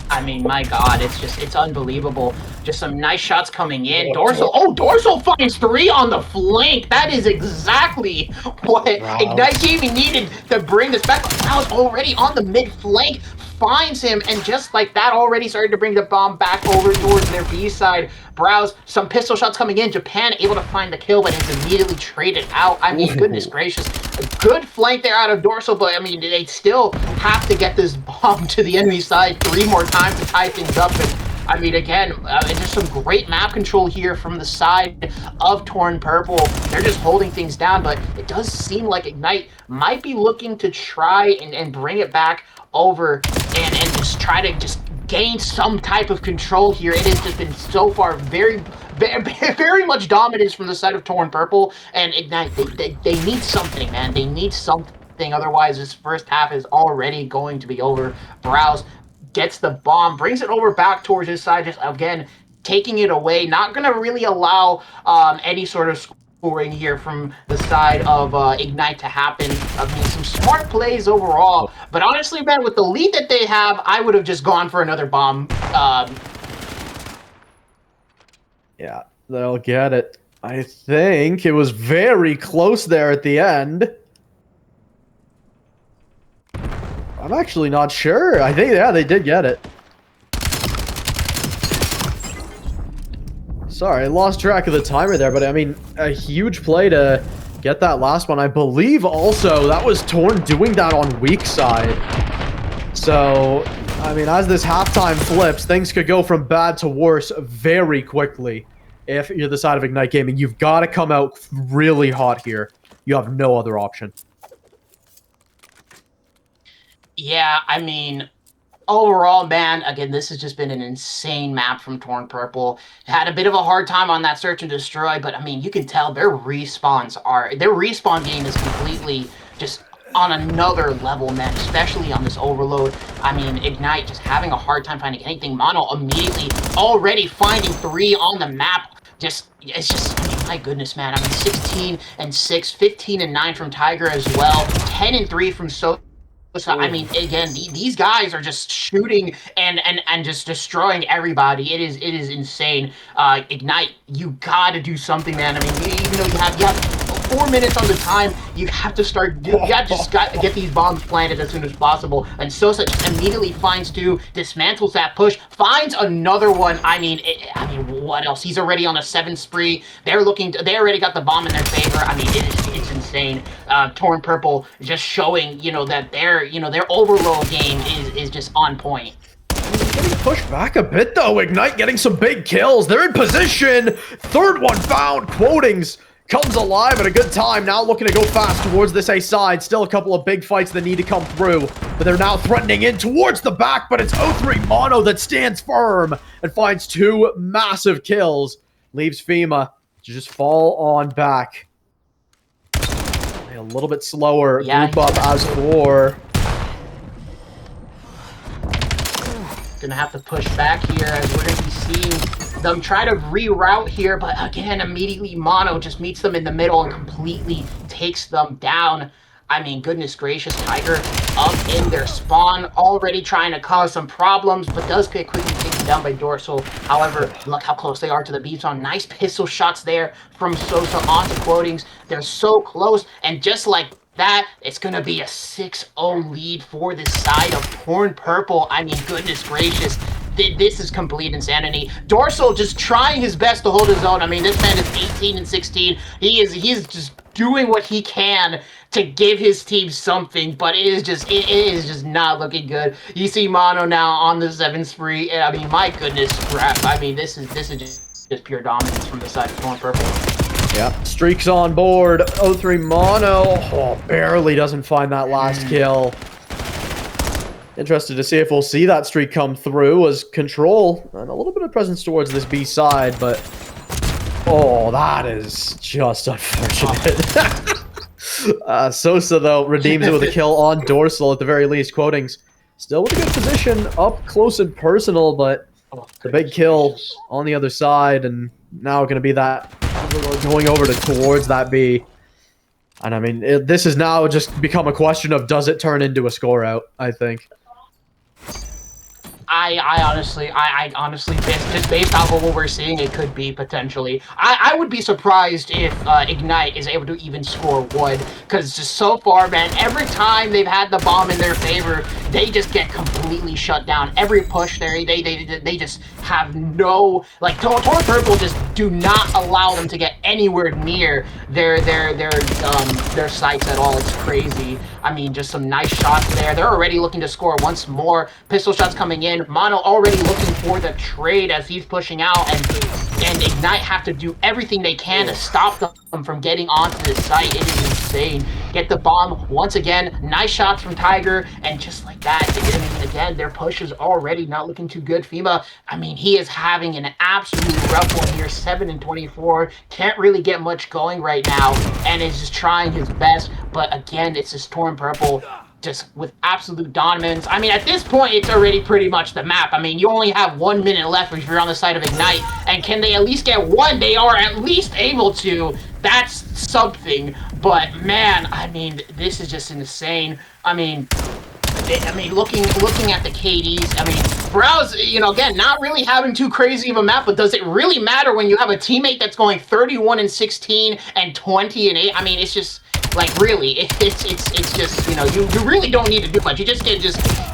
I mean, my god, it's unbelievable. Just some nice shots coming in. Dorsal, oh, Dorsal finds 3 on the flank. That is exactly what Ignite Gaming needed to bring this back. Now it's already on the mid flank. Finds him, and just like that, already started to bring the bomb back over towards their B side. Browse, some pistol shots coming in. Japan able to find the kill, but it's immediately traded out. I mean, goodness gracious. A good flank there out of Dorsal, but I mean, they still have to get this bomb to the enemy side 3 more times to tie things up. And I mean, again, just some great map control here from the side of Torn Purple. They're just holding things down, but it does seem like Ignite might be looking to try and bring it back over and just try to just gain some type of control here. It has just been so far very much dominance from the side of Torn Purple, and Ignite, they need something, man. They need something, otherwise this first half is already going to be over. Browse gets the bomb, brings it over back towards his side, just again taking it away, not gonna really allow any sort of scoring here from the side of Ignite to happen. I mean, some smart plays overall, but honestly, man, with the lead that they have, I would have just gone for another bomb. Yeah, they'll get it. I think it was very close there at the end. I'm actually not sure. I think, yeah, they did get it. Sorry, I lost track of the timer there, but I mean, a huge play to get that last one. I believe also that was Torn doing that on weak side. So, I mean, as this halftime flips, things could go from bad to worse very quickly. If you're the side of Ignite Gaming, you've got to come out really hot here. You have no other option. Yeah, I mean, overall, man, again, this has just been an insane map from Torn Purple. Had a bit of a hard time on that search and destroy, but I mean, you can tell their respawn game is completely just on another level, man, especially on this overload. I mean, Ignite just having a hard time finding anything. Mono immediately already finding 3 on the map. It's just, I mean, my goodness, man. I mean, 16 and 6, 15 and 9 from Tiger as well, 10 and 3 from So, I mean, again, these guys are just shooting and just destroying everybody. It is insane. Ignite, you gotta do something, man. I mean, even though you have 4 minutes on the time, you have to got to get these bombs planted as soon as possible. And Sosa just immediately finds 2, dismantles that push, finds another one. I mean, what else? He's already on a 7 spree. They already got the bomb in their favor. I mean, it's insane. Torn Purple just showing, that their overload game is just on point. Getting pushed back a bit though. Ignite getting some big kills. They're in position. Third one found. Quotings comes alive at a good time. Now looking to go fast towards this A side. Still a couple of big fights that need to come through. But they're now threatening in towards the back. But it's 0-3 Mono that stands firm and finds 2 massive kills. Leaves FEMA to just fall on back. A little bit slower. Yeah, Group up as 4. Gonna have to push back here as we're gonna be seeing them try to reroute here, but again, immediately Mono just meets them in the middle and completely takes them down. I mean, goodness gracious, Tiger up in their spawn, already trying to cause some problems, but does get quickly taken down by Dorsal. However, look how close they are to the B zone. Nice pistol shots there from Sosa onto Quotings. They're so close, and just like that, it's going to be a 6-0 lead for this side of Torn Purple. I mean, goodness gracious. This is complete insanity. Dorsal just trying his best to hold his own. I mean, this man is 18 and 16. He's just doing what he can to give his team something, but it is just not looking good. You see Mono now on the 7 spree, and I mean, my goodness crap. I mean, this is just pure dominance from the side of Torn Purple. Yeah, streaks on board. 0-3 Mono. Oh, barely doesn't find that last kill. Interested to see if we'll see that streak come through as Control and a little bit of presence towards this B side, but oh, that is just unfortunate. Sosa, though, redeems it with a kill on Dorsal at the very least. Quotings still with a good position, up close and personal, but the big kill on the other side, and now going to be that going over towards that B. And I mean, this has now just become a question of does it turn into a score out, I think. I honestly, just based off of what we're seeing, it could be potentially. I would be surprised if Ignite is able to even score 1, because just so far, man, every time they've had the bomb in their favor, they just get completely shut down. Every push there, they just have no, like, Torn Purple just do not allow them to get anywhere near their sights at all. It's crazy. I mean, just some nice shots there. They're already looking to score once more. Pistol shots coming in. Mono already looking for the trade as he's pushing out, and Ignite have to do everything they can to stop them from getting onto this site. It is insane. Get the bomb once again. Nice shots from Tiger, and just like that, I mean, again, their push is already not looking too good. FEMA, I mean, he is having an absolute rough one here. 7 and 24. Can't really get much going right now, and is just trying his best. But again, it's just Torn Purple just with absolute dominance. I mean, at this point, it's already pretty much the map. I mean, you only have 1 minute left if you're on the side of Ignite, and can they at least get 1? They are at least able to. That's something. But man, I mean, this is just insane. I mean, looking at the KDs, I mean, Browse, again, not really having too crazy of a map, but does it really matter when you have a teammate that's going 31 and 16 and 20 and 8? I mean, it's just, like, really, it's just, you really don't need to do much. You just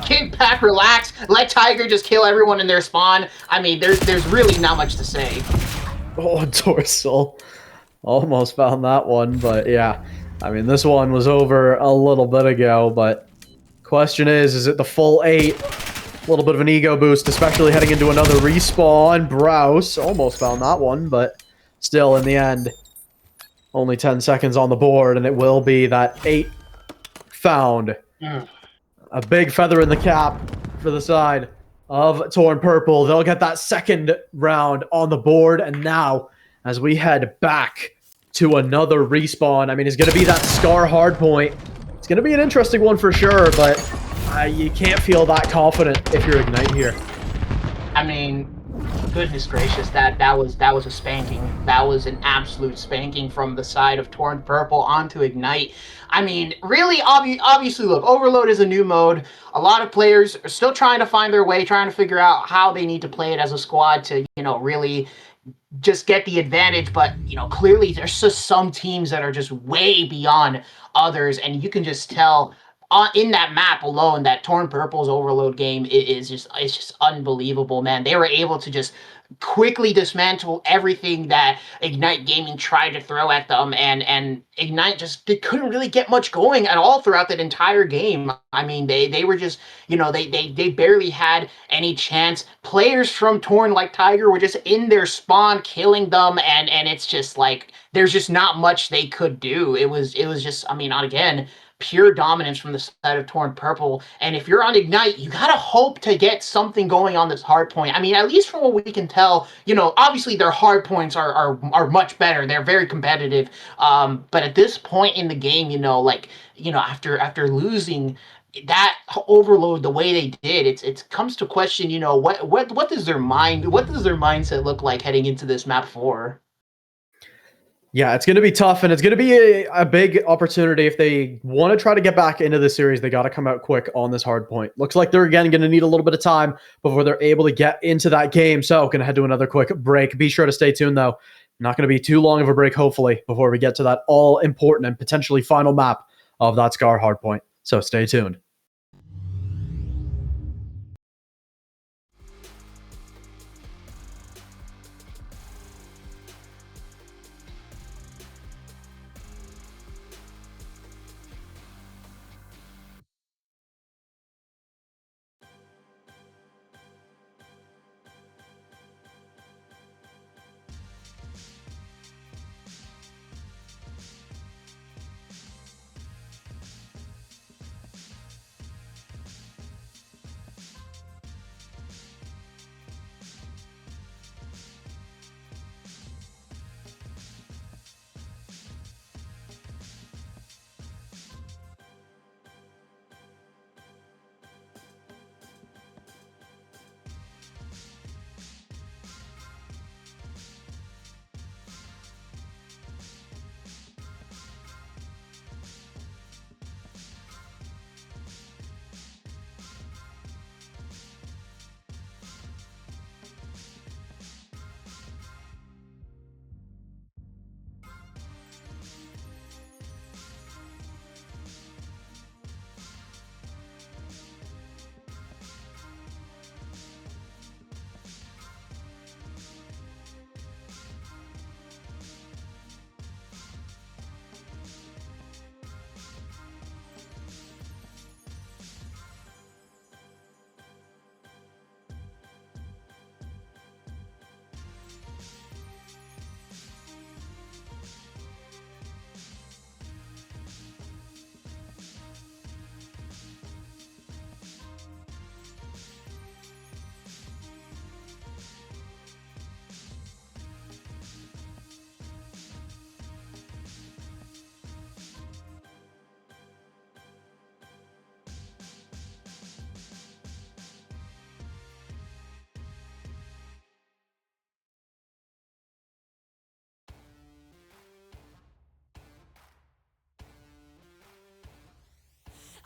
kick back, relax, let Tiger just kill everyone in their spawn. I mean, there's really not much to say. Oh, Dorsal. Almost found that one, but yeah. I mean, this one was over a little bit ago, but question is it the full 8? A little bit of an ego boost, especially heading into another respawn. Browse almost found that one, but still, in the end, only 10 seconds on the board, and it will be that 8 found. A big feather in the cap for the side of Torn Purple. They'll get that second round on the board. And now, as we head back to another respawn, I mean, it's going to be that Scar hardpoint. It's going to be an interesting one for sure, but you can't feel that confident if you're Ignite here. I mean, goodness gracious, that was a spanking. That was an absolute spanking from the side of Torn Purple onto Ignite. I mean, really, obviously, look, Overload is a new mode. A lot of players are still trying to find their way, trying to figure out how they need to play it as a squad to, really just get the advantage. But, clearly there's just some teams that are just way beyond others, and you can just tell in that map alone that Torn Purple's Overload game is just unbelievable, man. They were able to just quickly dismantle everything that Ignite Gaming tried to throw at them, and Ignite they couldn't really get much going at all throughout that entire game. I mean, they were just, they barely had any chance. Players from Torn, like Tiger, were just in their spawn killing them, and it's just like there's just not much they could do. It was just, I mean, again, pure dominance from the side of Torn Purple. And if you're on Ignite, you gotta hope to get something going on this hard point. I mean, at least from what we can tell, obviously their hard points are much better. They're very competitive. But at this point in the game, after losing that Overload the way they did, it comes to question, what does their mindset look like heading into this map 4? Yeah, it's going to be tough, and it's going to be a big opportunity. If they want to try to get back into the series, they got to come out quick on this hard point. Looks like they're, again, going to need a little bit of time before they're able to get into that game. So, going to head to another quick break. Be sure to stay tuned, though. Not going to be too long of a break, hopefully, before we get to that all-important and potentially final map of that Scar hard point. So, stay tuned.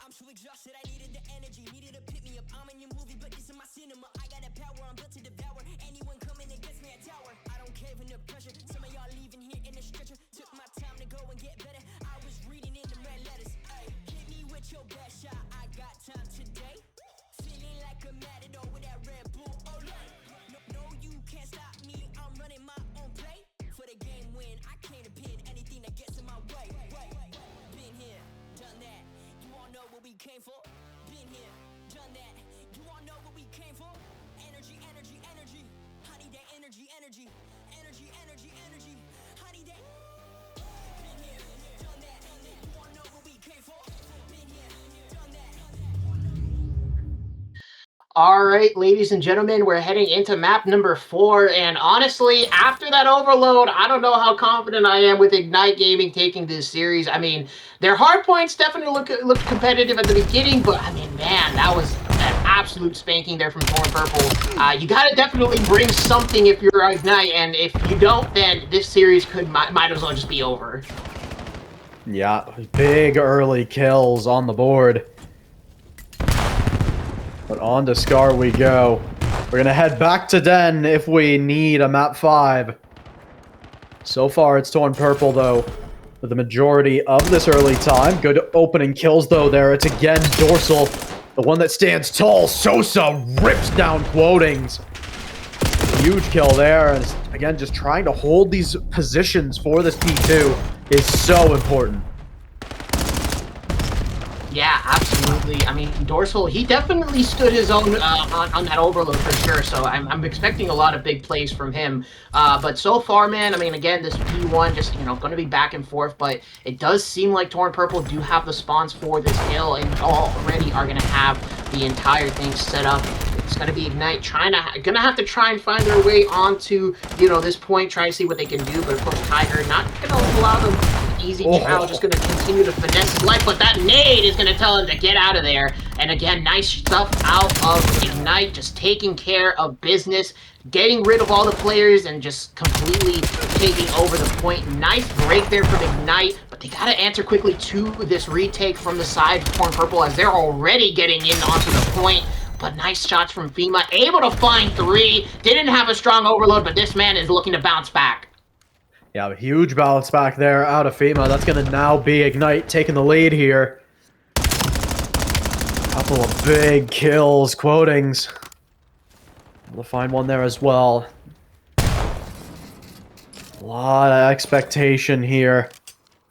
I'm so exhausted, I needed the energy, needed to pick me up. I'm in your movie, but this is my cinema. I got the power, I'm built to devour. Anyone coming against me, a tower. I don't care for the pressure. Some of y'all leaving here in the stretcher. Took my time to go and get better. I was reading in the red letters. Ay, hit me with your best shot. I got time today. Feeling like a matador with that Red Bull. Oh, no, you can't stop me. I'm running my own play. For the game win, I can't pin anything that gets in my way. Been here, done that. You all know what we came for. Been here, done that. You all know what we came for. Energy, energy, energy. I need that energy, energy. Energy, energy, energy. I need that. Been here, done that. You all know what we came for. Been here, done that. All right, ladies and gentlemen, we're heading into map number 4, and honestly, after that overload, I don't know how confident I am with Ignite Gaming taking this series. I mean, their hard points definitely looked competitive at the beginning, but I mean, man, that was an absolute spanking there from Torn Purple. You gotta definitely bring something if you're Ignite, and if you don't, then this series might as well just be over. Yeah, big early kills on the board. But on to Scar we go. We're gonna head back to Den if we need a map 5. So far it's Torn Purple though, for the majority of this early time. Good opening kills though there. It's again Dorsal, the one that stands tall. Sosa rips down Quotings. Huge kill there, and again just trying to hold these positions for this P2 is so important. Yeah, absolutely. I mean, Dorsal, he definitely stood his own on that overload for sure, so I'm expecting a lot of big plays from him. But so far, man, I mean, again, this P1 just, you know, going to be back and forth, but it does seem like Torn Purple do have the spawns for this hill and already are going to have the entire thing set up. It's going to be Ignite gonna have to try and find their way onto, you know, this point, try to see what they can do, but of course, Tiger not going to allow them easy chow, just going to continue to finesse his life, but that nade is going to tell him to get out of there. And again, nice stuff out of Ignite, just taking care of business, getting rid of all the players, and just completely taking over the point. Nice break there from Ignite, but they got to answer quickly to this retake from the side of Torn Purple as they're already getting in onto the point. But nice shots from FEMA, able to find 3, didn't have a strong overload, but this man is looking to bounce back. Yeah, a huge bounce back there out of FEMA. That's going to now be Ignite taking the lead here. Couple of big kills, Quotings. We'll find one there as well. A lot of expectation here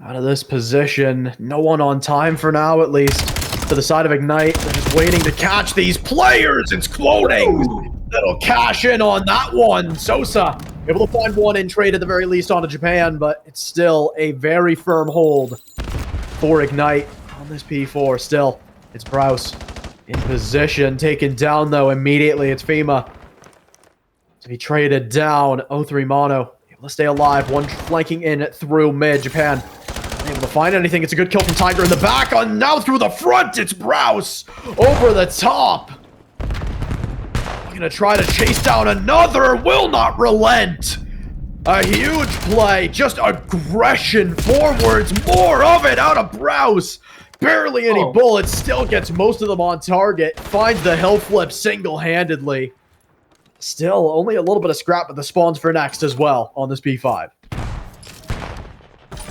out of this position. No one on time for now, at least. To the side of Ignite, they're just waiting to catch these players. It's Quotings that'll cash in on that one. Sosa able to find one in trade at the very least onto Japan, but it's still a very firm hold for Ignite on this P4. Still, it's Browse in position, taken down though immediately. It's FEMA to be traded down. 0-3 Mono able to stay alive. One flanking in through mid. Japan unable to find anything. It's a good kill from Tiger in the back. On now through the front, it's Browse over the top. Gonna try to chase down another, will not relent. A huge play, just aggression forwards, more of it out of Browse. Barely any bullets, still gets most of them on target. Finds the hill flip single-handedly. Still, only a little bit of scrap, but the spawns for next as well on this B5.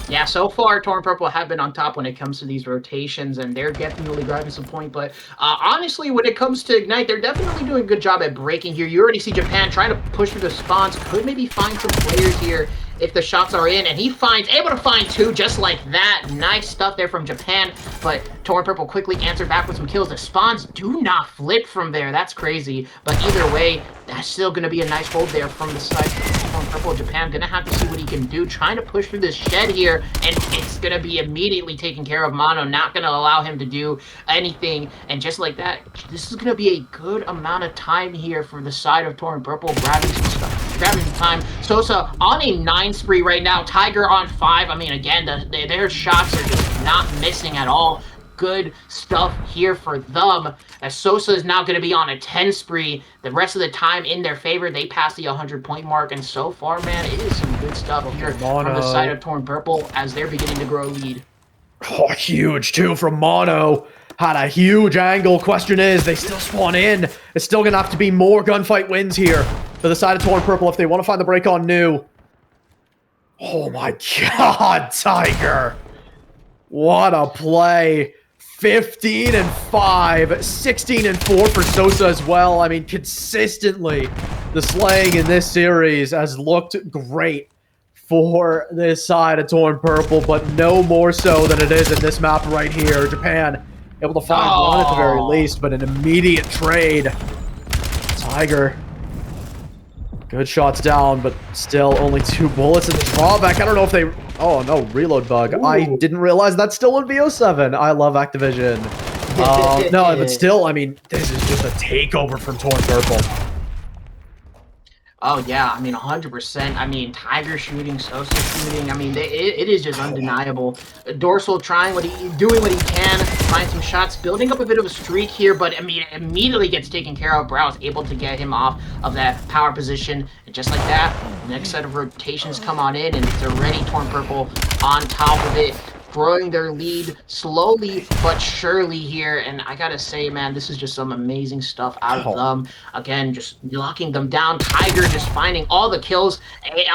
Yeah, so far, Torn Purple have been on top when it comes to these rotations, and they're definitely grabbing some point. But honestly, when it comes to Ignite, they're definitely doing a good job at breaking here. You already see Japan trying to push through the spawns. Could maybe find some players here if the shots are in, and he able to find 2 just like that. Nice stuff there from Japan, but Torn Purple quickly answered back with some kills. The spawns do not flip from there. That's crazy, but either way, that's still going to be a nice hold there from the side of Torn Purple. Japan going to have to see what he can do, trying to push through this shed here, and it's going to be immediately taken care of. Mono not going to allow him to do anything, and just like that, this is going to be a good amount of time here for the side of Torn Purple, grabbing some stuff, grabbing some time. Sosa on a 9 spree right now, Tiger on 5. I mean, again, their shots are just not missing at all. Good stuff here for them, as Sosa is now going to be on a 10 spree. The rest of the time in their favor, they pass the 100-point mark, and so far, man, it is some good stuff here from the side of Torn Purple as they're beginning to grow a lead. Oh, huge too from Mono. Had a huge angle. Question is, they still spawn in. It's still going to have to be more gunfight wins here for the side of Torn Purple if they want to find the break on new. Oh my god, Tiger. What a play. 15-5, 16-4 for Sosa as well. I mean, consistently, the slaying in this series has looked great for this side of Torn Purple, but no more so than it is in this map right here. Japan able to find one at the very least, but an immediate trade. Tiger. Good shots down, but still only 2 bullets in the drawback. I don't know if they... Oh, no, reload bug. Ooh. I didn't realize that's still in BO7. I love Activision. No, but still, I mean, this is just a takeover from Torn Purple. Oh yeah, I mean 100%. I mean Tiger shooting, Sosa shooting. I mean it is just undeniable. Dorsal trying doing what he can, find some shots, building up a bit of a streak here. But I mean immediately gets taken care of. Brow's able to get him off of that power position, and just like that, next set of rotations come on in, and it's already Torn Purple on top of it, growing their lead slowly but surely here. And I gotta say, man, this is just some amazing stuff out of them. Again, just locking them down. Tiger just finding all the kills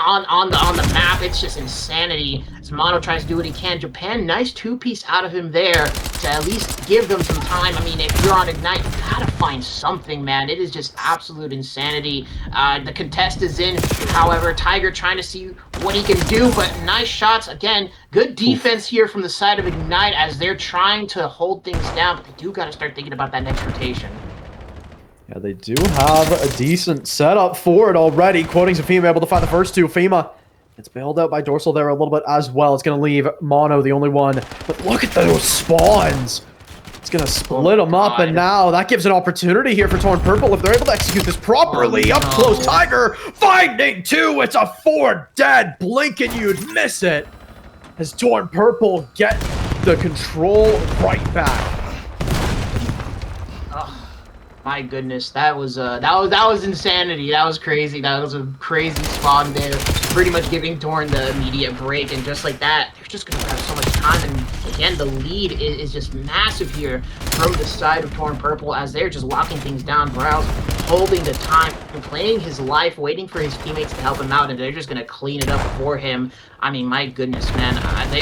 on the map. It's just insanity. As Mono tries to do what he can. Japan, nice two-piece out of him there to at least give them some time. I mean, if you're on Ignite, you gotta find something, man. It is just absolute insanity. The contest is in. However, Tiger trying to see what he can do, but nice shots. Again, good defense here from the side of Ignite as they're trying to hold things down, but they do got to start thinking about that next rotation. Yeah, they do have a decent setup for it already. Quotings and FEMA able to find the first two. FEMA, it's bailed out by Dorsal there a little bit as well. It's going to leave Mono the only one. But look at those spawns. It's going to split them up, and now that gives an opportunity here for Torn Purple if they're able to execute this properly. Up close, Tiger finding two. It's a 4 dead. Blinking, you'd miss it. As Torn Purple get the control right back. Oh, my goodness, that was insanity. That was crazy. That was a crazy spawn there. Pretty much giving Torn the immediate break, and just like that, they're just gonna have so much time. And again, the lead is just massive here from the side of Torn Purple as they're just locking things down. Browse holding the time, playing his life, waiting for his teammates to help him out, and they're just gonna clean it up for him. I mean, my goodness, man,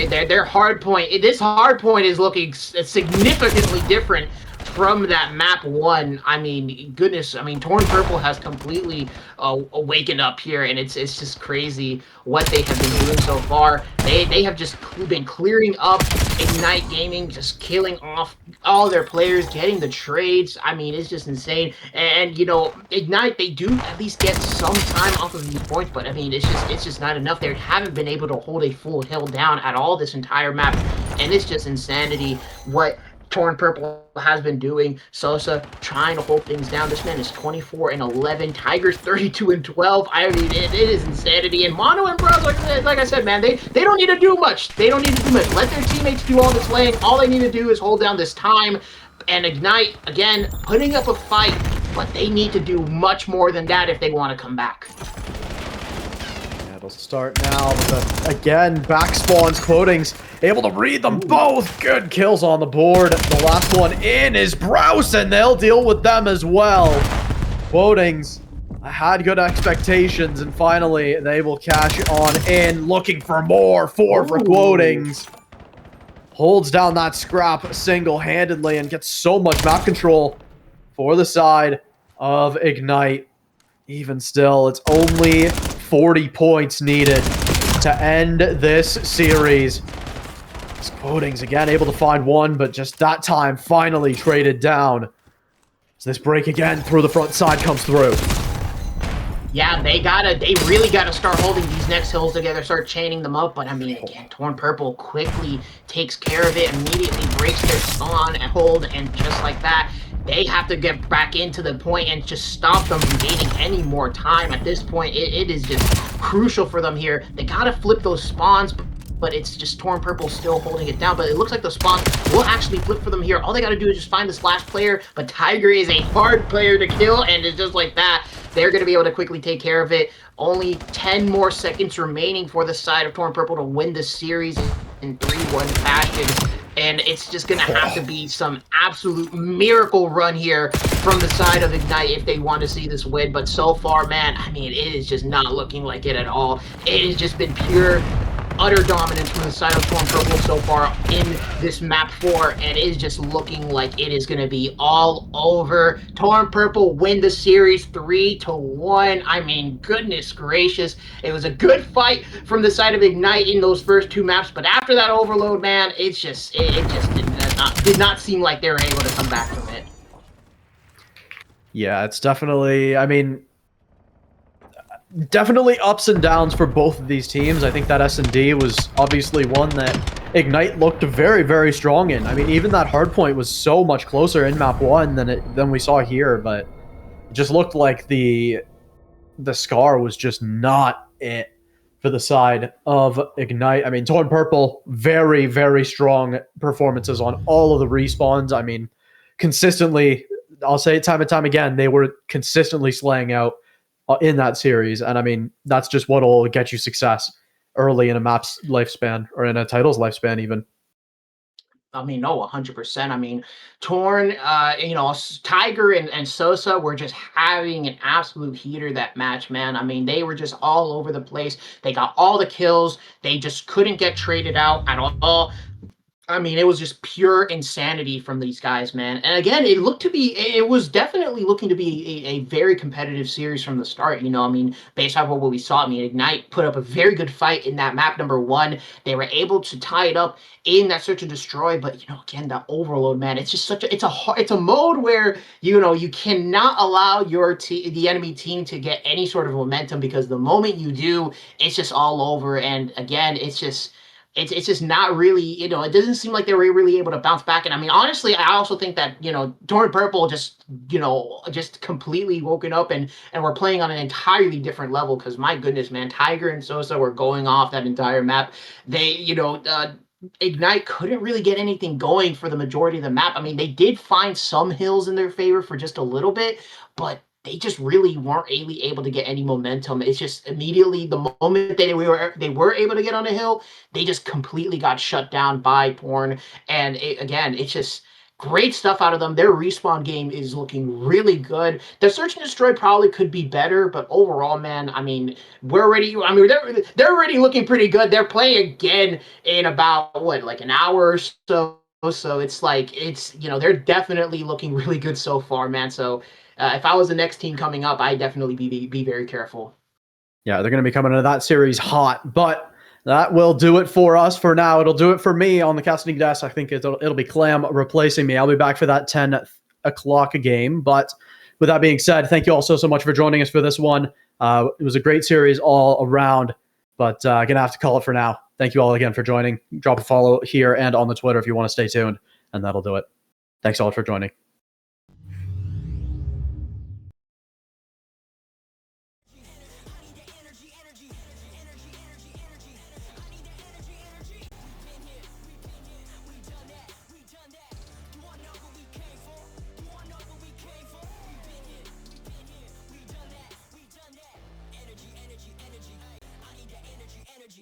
their hard point. This hard point is looking significantly different from that map 1. I mean, goodness, I mean, Torn Purple has completely awakened up here, and it's just crazy what they have been doing so far. They have just been clearing up Ignite Gaming, just killing off all their players, getting the trades. I mean, it's just insane. And you know, Ignite, they do at least get some time off of these points, but I mean, it's just not enough. They haven't been able to hold a full hill down at all this entire map, and it's just insanity what Torn Purple has been doing. Sosa trying to hold things down. This man is 24-11. Tigers 32-12. I mean, it is insanity. And Mono and Bros, like I said, man, they don't need to do much. They don't need to do much. Let their teammates do all this laying. All they need to do is hold down this time. And Ignite, again, putting up a fight, but they need to do much more than that if they want to come back. It'll start now with again, back spawns. Quotings able to read them both. Good kills on the board. The last one in is Browse, and they'll deal with them as well. Quotings had good expectations, and finally they will cash on in, looking for more. 4 for Quotings. Holds down that scrap single-handedly and gets so much map control for the side of Ignite. Even still, it's only 40 points needed to end this series. Quotings again able to find one, but just that time finally traded down. So this break again through the front side comes through. Yeah, they really gotta start holding these next hills together, start chaining them up. But I mean, again, Torn Purple quickly takes care of it, immediately breaks their spawn and hold, and just like that, they have to get back into the point and just stop them from gaining any more time. At this point, it is just crucial for them here. They gotta flip those spawns, but it's just Torn Purple still holding it down. But it looks like the spawns will actually flip for them here. All they gotta do is just find this last player, but Tiger is a hard player to kill, and it's just like that. They're going to be able to quickly take care of it. Only 10 more seconds remaining for the side of Torn Purple to win the series in 3-1 fashion. And it's just going to have to be some absolute miracle run here from the side of Ignite if they want to see this win. But so far, man, I mean, it is just not looking like it at all. It has just been pure, utter dominance from the side of Torn Purple so far in this map 4, and it is just looking like it is going to be all over. Torn Purple win the series 3-1. I mean, goodness gracious, it was a good fight from the side of Ignite in those first 2 maps, but after that overload, man, it just did not seem like they were able to come back from it. Yeah, it's definitely, I mean, definitely ups and downs for both of these teams. I think that S&D was obviously one that Ignite looked very, very strong in. I mean, even that hard point was so much closer in map 1 than we saw here, but it just looked like the Scar was just not it for the side of Ignite. I mean, Torn Purple, very, very strong performances on all of the respawns. I mean, consistently, I'll say it time and time again, they were consistently slaying out in that series. And I mean, that's just what will get you success early in a map's lifespan or in a title's lifespan, even. I mean, no, 100%. I mean, Torn, Tiger and Sosa were just having an absolute heater that match, man. I mean, they were just all over the place. They got all the kills. They just couldn't get traded out at all. I mean, it was just pure insanity from these guys, man. And again, it was definitely looking to be a very competitive series from the start. I mean, based off of what we saw, I mean, Ignite put up a very good fight in that map number 1. They were able to tie it up in that search and destroy. But again, that overload, man, it's just it's a mode where you cannot allow the enemy team to get any sort of momentum, because the moment you do, it's just all over. And again, it's just not really, it doesn't seem like they were really able to bounce back. And I mean, honestly, I also think that, Torn Purple just, just completely woken up and we're playing on an entirely different level, because my goodness, man, Tiger and Sosa were going off that entire map. They, Ignite couldn't really get anything going for the majority of the map. I mean, they did find some hills in their favor for just a little bit, but they just really weren't able to get any momentum. It's just immediately the moment they were able to get on a hill, they just completely got shut down by Porn. And again, it's just great stuff out of them. Their respawn game is looking really good. Their search and destroy probably could be better, but overall, man, I mean, they're already looking pretty good. They're playing again in about like an hour or so. So it's like they're definitely looking really good so far, man. So if I was the next team coming up, I'd definitely be very careful. Yeah, they're going to be coming into that series hot, but that will do it for us for now. It'll do it for me on the casting desk. I think it'll be Clam replacing me. I'll be back for that 10 o'clock game. But with that being said, thank you all so much for joining us for this one. It was a great series all around, but I'm going to have to call it for now. Thank you all again for joining. Drop a follow here and on the Twitter if you want to stay tuned, and that'll do it. Thanks all for joining.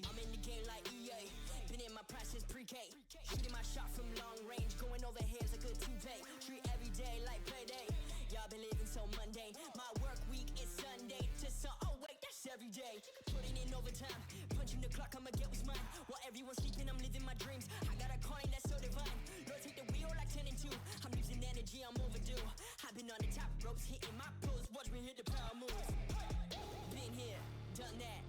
I'm in the game like EA. Been in my prime since pre-K. Shooting my shot from long range, going over heads like a toupee. Treat every day like payday. Y'all been living so mundane. My work week is Sunday to oh wait, that's every day. Putting in overtime, punching the clock, I'ma get what's mine. While everyone's sleeping, I'm living my dreams. I got a coin that's so divine. Lord, take the wheel like 10 and 2. I'm losing energy, I'm overdue. I've been on the top ropes, hitting my pros. Watch me hit the power moves. Been here, done that.